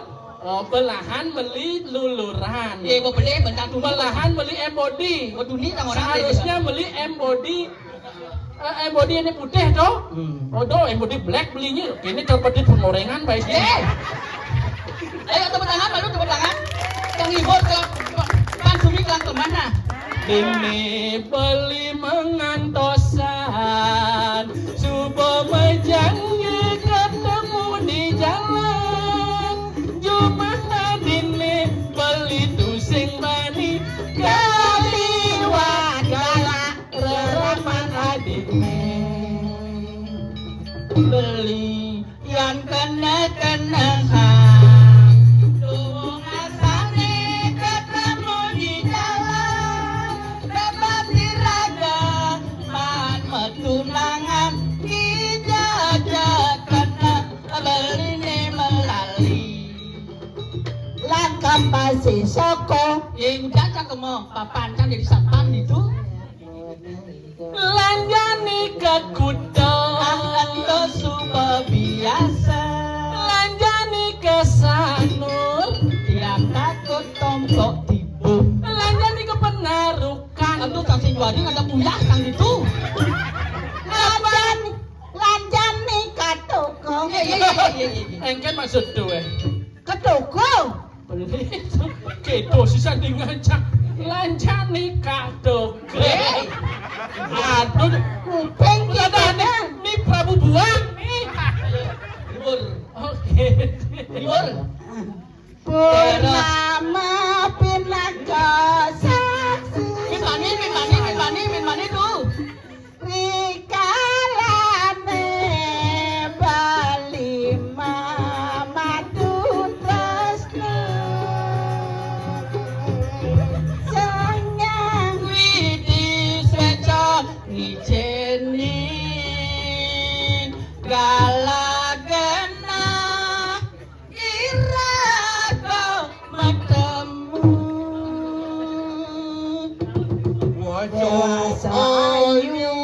belahan beli luluran. Iya, gua beli bentar dulu. Belahan beli embody. Waduh, ini orang Seharusnya beli embody. Embody ini putih toh? Oh, do embody black belinya. Ini terpedit pengorengan baiknya. Ayo tepuk tangan, baru tepuk tangan. Yang ibu Pan Sumi kelang kemana? Ini beli mengantosan, subuh menjanji ketemu di jalan. Jumat ini beli tusing bani kaliwat galak rerapan adine. Beli yang kena-kenaan. Tunangan dijajak kena beline melalui langkah pasti soko yang jajak kemo papan kan jadi sapan itu Lanjani ke kudo atau suka biasa Lanjani ke sanur yang takut tombok tibu Lanjani ke penarukan aduh kasih juari ada puyah kan itu lanjani ke toko Engken maksud tuh ke toko Beli Kedo sisa di ngajak Lanjani kadok Aduh kuping kita Ini Prabu Buang nih libur Oke libur Purnama Pinaka Saksi Min mani tuh Rikalane Bali Mamadu Tresna Sanyang Widi Seco Nijenin Galagena Irako Matemu Wajah ayu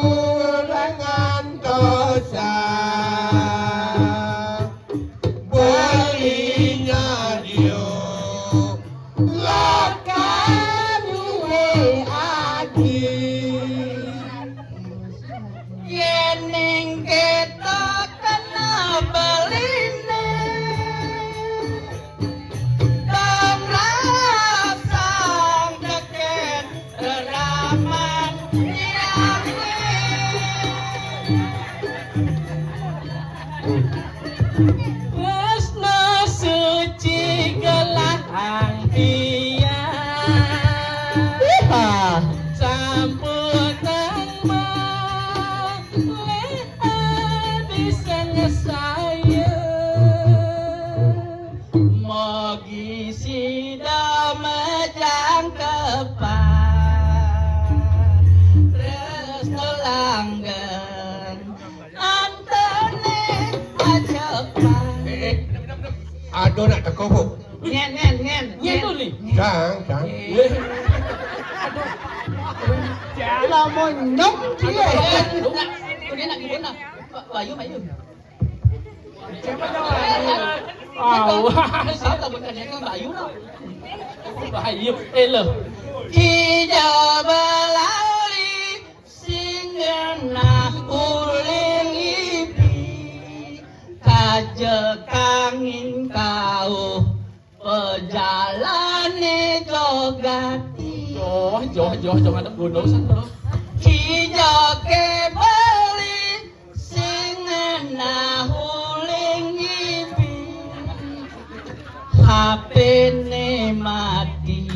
dengan dosa belinya dia Lakan uwe agi Yening kita kena beline Dan rasang deket Raman Tresno suci gelang dia Samputan melihat disanya saya Mogi sida mejang kepan Tresno langgen Antene ajepan Aduh nak teko bu. Ngen. Itu nih Cang. Lamun nyok dia Dia nak gimana? Bayu Awas Sao tak bukan dia kan Bayu lah Bayu loh Ija belali singena uling ipi Kaje kangin kau pejalane jogati Joh ada gunung sana Ija ke beli singena uling ipi HP ne mati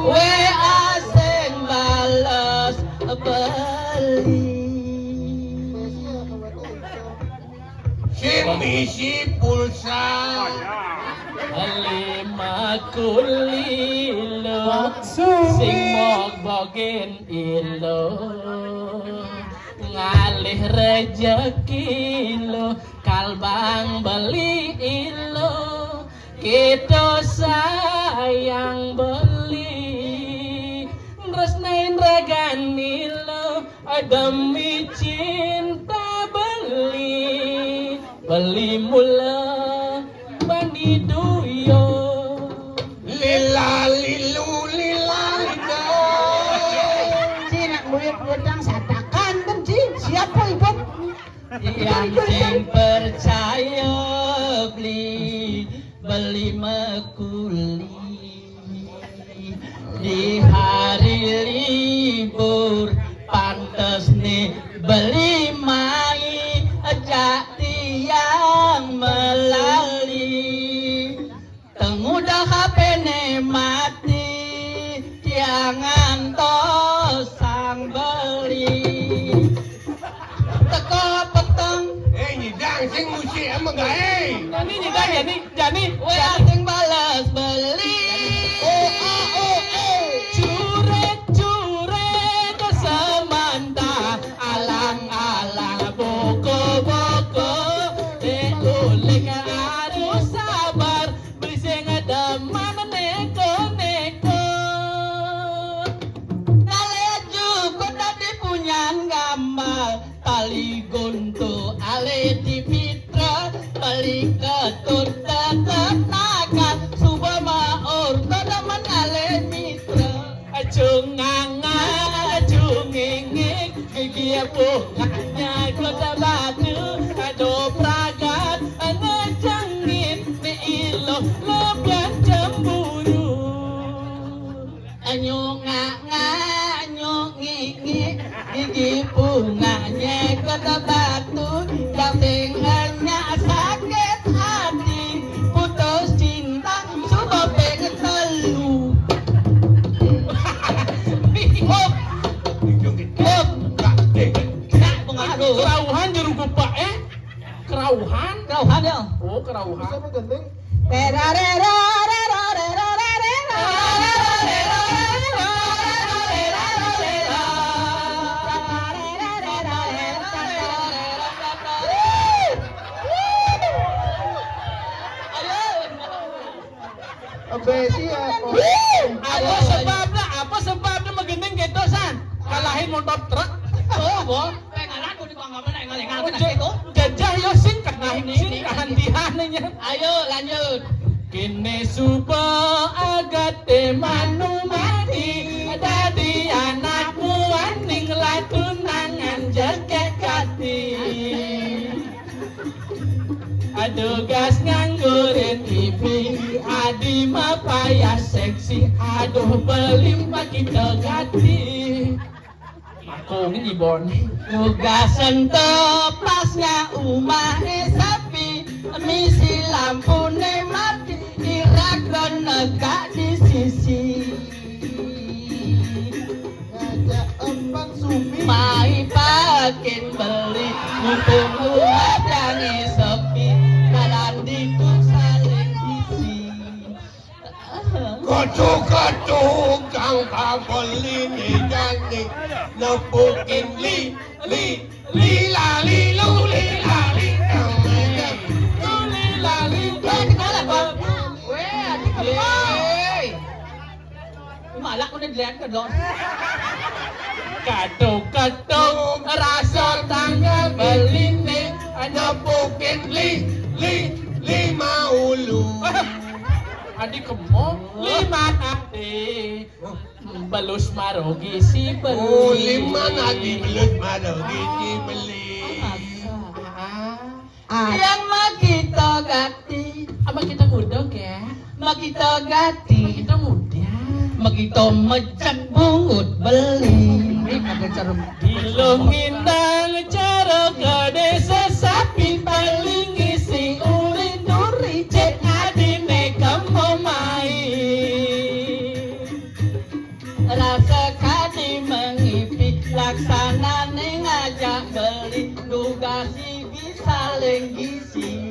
WA sing bales beli Misi pulsa. Lima kulilo sing mogbogen ilo ngalih rejeki lo kalbang beli ilo kita sayang beli resnain regani lo demi cinta beli mula bani yang sing percaya beli mekuli di hari libur pantes nih beli mai ajak tiang melali tengudah HP ne mati tiang ngantos sang beli teko peteng Nyidang sing musik ama gae. Jani nyidang Jani. we asing balas beli Curet semanta alang-alang boko-boko uling harus sabar beli sing demen neko-neko naleju kok tadi punya gambar tali gonto ale di mitra balik ketut tetenakan subama orto daman ale mitra acunganga acunginging gigi bunganya kota batu ado pragat ane jangit ne ilo lebian cemburu anyunganga anyungingi gigi bunganya kota batu yang tinggalnya sakit hati putus cinta coba pengen telu Kerauhan jeruk kupa kerauhan ya oh kerauhan apa sebabnya megendeng getosan kalahin motor truk oh boh jajah yo sing kahentihannya ayo lanjut kini supo agate manu mati dadi anakmu aning latunangan jeket kati aduh gas nganggurin TV adi mapaya seksi aduh beli kita gati aku ini ibon tugasan tepasnya umahnya sepi misi lampu mati iragon negak di sisi ngajak empang sumi mai pakin beli mumpung rumah jangi sepi dalam diku saling isi Kacau-kacau kang kabeli ni jani nepukin li la li lu li la li namanya lu li la li malak ko naglian ka doon kato rasa tanggal beline nepukin li maulu adik kemo lima nate balus marogi si beli oh lima nadi belut mado gigi beli yang makita gati apa kita ngudok ya makita gati kita muda makita mecek bungut beli dilungin dan cara ke desa sapi paling isi uri duri cek adine kamu main rasa kadi mengipi laksana ngajak beli dugasi bisa lenggisi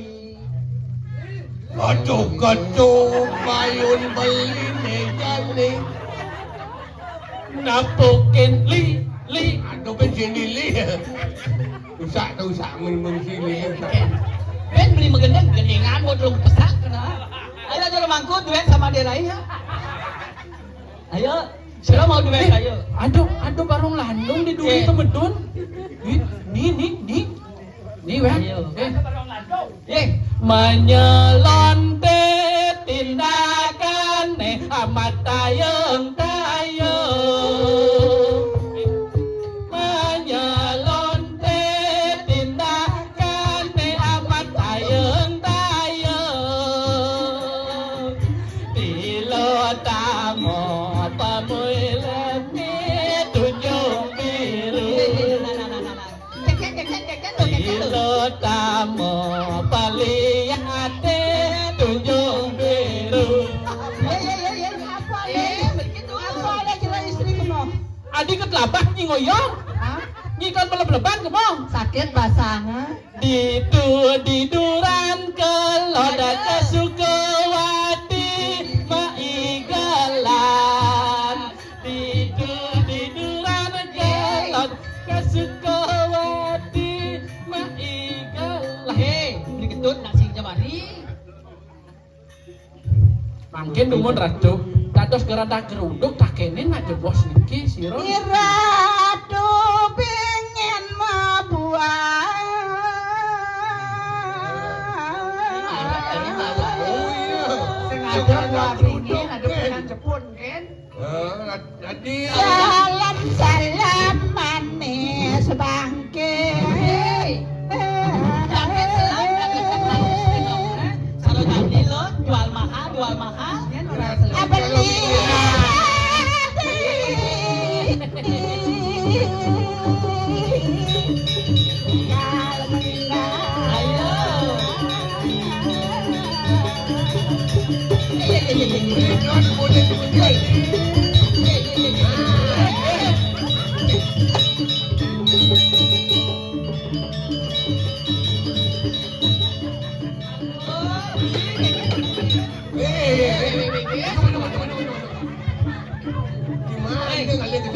kacau-kacau payun beli ni jani napukin li aduh penjini li usak sini usak Ben beli megendeng gendingan buat lu pesak kena ayo aja mangku duet sama dia lain ya ayo siapa mau duet ayo aduh barong landung di duri temedun nih weh menyelontet tindakan amat tayang menyelontet tindakan lamo paliate tunjung biru. Apa ada kira istri kamu? Adik ketelabah nyi ngoyong. Nyi kan beleb-leban kamu. Sakit basangan. Diduran keloda ke Sukawati maigalan. Diduran keloda ke Sukawati maigalan. Hei, beli ketut nak sing jabari. Mungkin dumun ratu. Dados gerada geruduk tak kene nak jebos niki siro. Iratu pengen mabuang. Ada kerudung kan. Jepun kan. Jadi Salam salam manis bangke. Kalau tadi lo jual mahal. Abeli.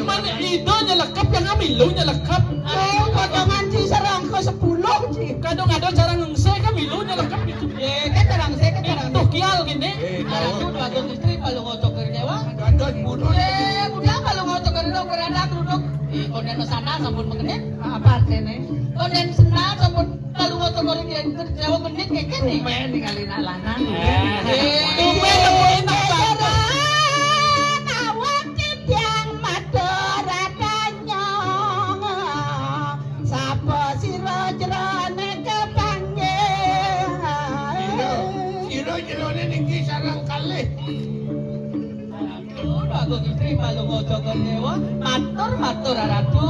Mana idonya lekap yang amilunya lekap. Potongan ci serang ke 10 ci. Kadang ada cara ngengse kan milunya lekap itu. Ye, kan terang saya kan terang. Itu kial gini. Anak tu dua gong istri kalau ngocok kerjawa. Gadot bodoh. Ye, budak kalau ngocok kerjawa kerana duduk. Konden sana sampun mengenit. Apa artinya? Konden sana sampun kalau ngocok kerjawa menit kayak gini. Main ninggalin alanan. Tumben yang enak banget. Jero-jerone niki sarang kalih. Dua gong istri kalau ngocok kerjawa. Matur ratu.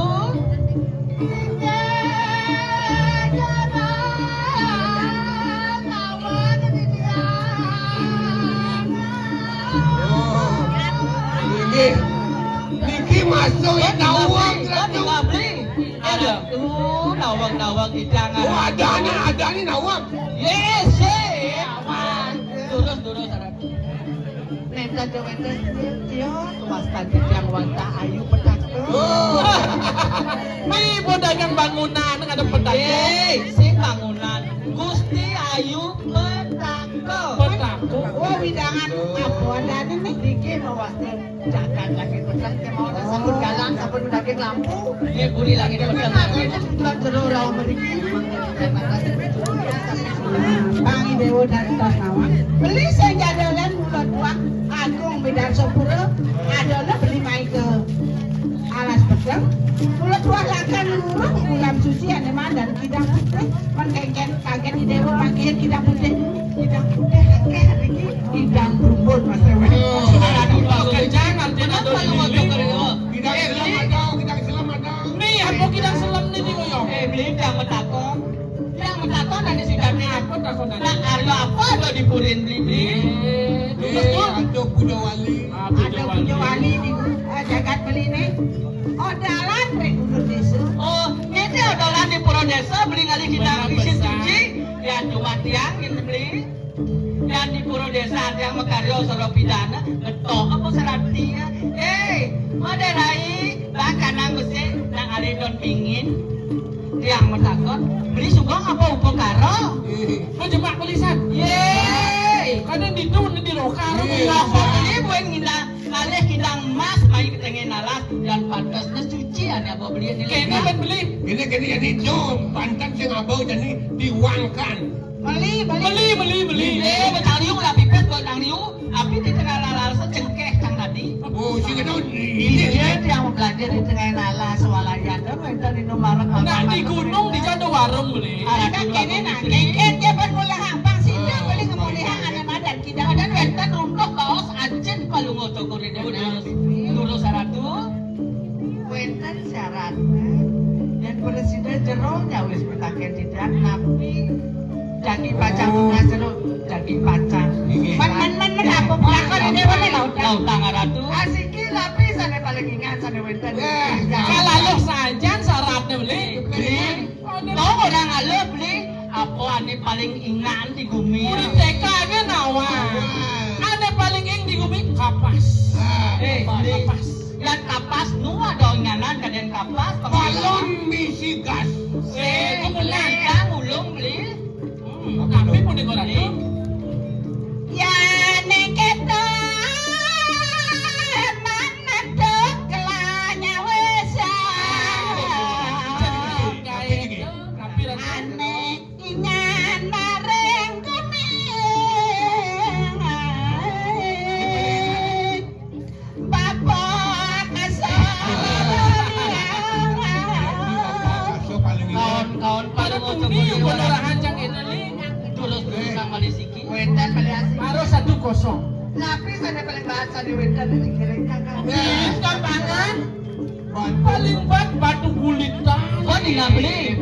Niki masuk nawang ratu. Ada tuh nawang hidangan. Oh, ada ni nawang. Yes, aman. Turun ratu. Neta jawete dia wasta yang wanta ayu pedakto. Oh. Mi pedagang bangunan ada pedagang. Yeay, sing bangunan Gusti Ayu Petako. Petako. Oh widangan apa adane nih dikit wasta jagan lagi pedang mau sabun galang sabun daging lampu. Ini buri lagi di Aku pedang. itu sudah terurau mriki. Bangi dewo dari Tasnawa. Beli sejadolan mulut tua Agung Bidar Sopuro. Adola beli main ke alas pedang. Mulut tua lakan luruh bulan suci ane mandan kidang putih. Man kaget di dewo makin kidang putih. Kidang putih akeh iki kidang rumput Mas Dewa. Jangan tidak Kenapa lu ngocok kerjawa? Kita selamat dong. Nih apa kita selam nih di ngoyong. Beli yang metakon. Yang metakon dan disidangnya Apa takon Nah, Aryo apa ada dipurin beli? Ada Puja Wali. Ada punya wali di jagat beli nih. Odalan rek udah desa. Oh, ini adalah di Puro Desa beli kali kita isi suci. Dan cuma tiang ini beli. Dan di Puro Desa ada yang mekaryo soro pidana. Betok apa serati ya? Ada rai bahkan nang besi nang ada don pingin. Tiang metakon beli sugong apa upo karo? Mau jebak belisan. Yeay. Kadang di tuh di lokal. Apa beli buat ngina kalih kidang emas mai ketengen alas dan pantasnya suci ada apa beli ini. Kayaknya kan beli. Ini jadi jom pantan sing abau jadi diuangkan. Beli Beli. Betang liu lah pipet betang liu. Api di tengah lalas cengkeh kang tadi. Oh, si kedau Ini ini dia yang belajar di tengah nala swalayan dan minta di nomor Nah di gunung di jado warung beli. Ada kene nak kene dia bermula hambang sih dia beli kemuliaan ada madan kita Dan wenten untuk kaos ajen kalau ngoto kore dulu saratu. Wenten syaratnya dan presiden jeronya wis pitaken tidak napi daging pacang tengah jero daging pacang. Men apa pelakon ini wene Lautang Ratu. asiki lapisane paling ingat sane wenten. Kalau sajan syaratnya beli. Kau orang alu beli apa ane paling ingat di bumi. Murid TK kan nawa. Ane paling ing di bumi kapas. Beli Kapas. yang kapas nuah dong nganan kalian kapas. Balon misi gas. Kemudian yang ulung beli. Tapi pun dikoran tu. Ya nek kita mana kelanya wis Tapi ane ingan nareng kuning bapak So paling Kawan-kawan pada mau Ini pun orang hancang ini li. tulus sama di siki. wetan melihat Baru 1-0. lapis ada paling bahasa di wetan ini kira Kan pangan. Paling bat batu gulitan. Kau tinggal beli.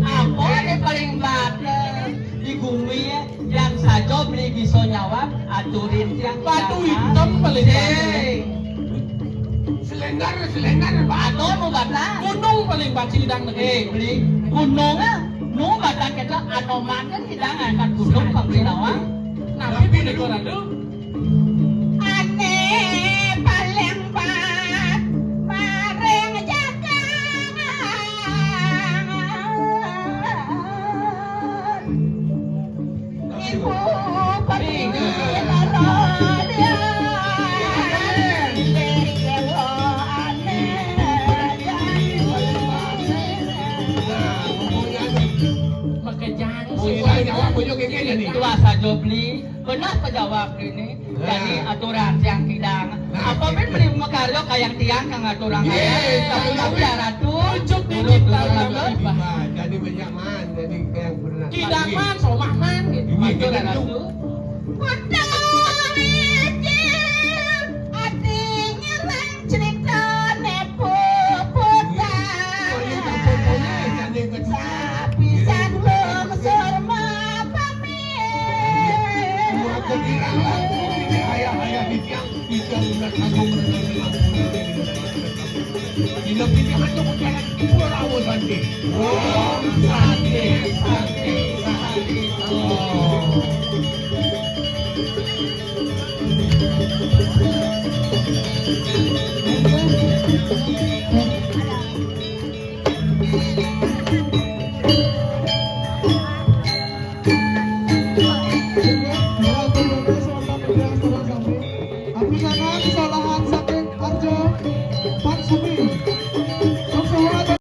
Apa yang paling bata di bumi yang saja beli bisa nyawab aturin tiang Batu hitam paling batu. selenggar Batu mau bata. Gunung paling batu hidang negeri. Beli gunung nu bata kita anoman kan hidangan kan gunung pembeli nawang. Tapi pun dikoran tu. ane paling bat bareng jaga ibu pergi lara dia Makan jangan. Tua saja beli benar pejawab ini. Jadi aturan tiang kidang. Apa pun beli makaryo kayak tiang kang aturan kaya. Tapi tapi ratu. Ujuk di kita jadi banyak man jadi yang pernah Kidaman, somahman. Aturan ratu. ayah di tiang udah kagum Dino kita kan tuh bukan pulau rawa santi. Oh, santi. Oh.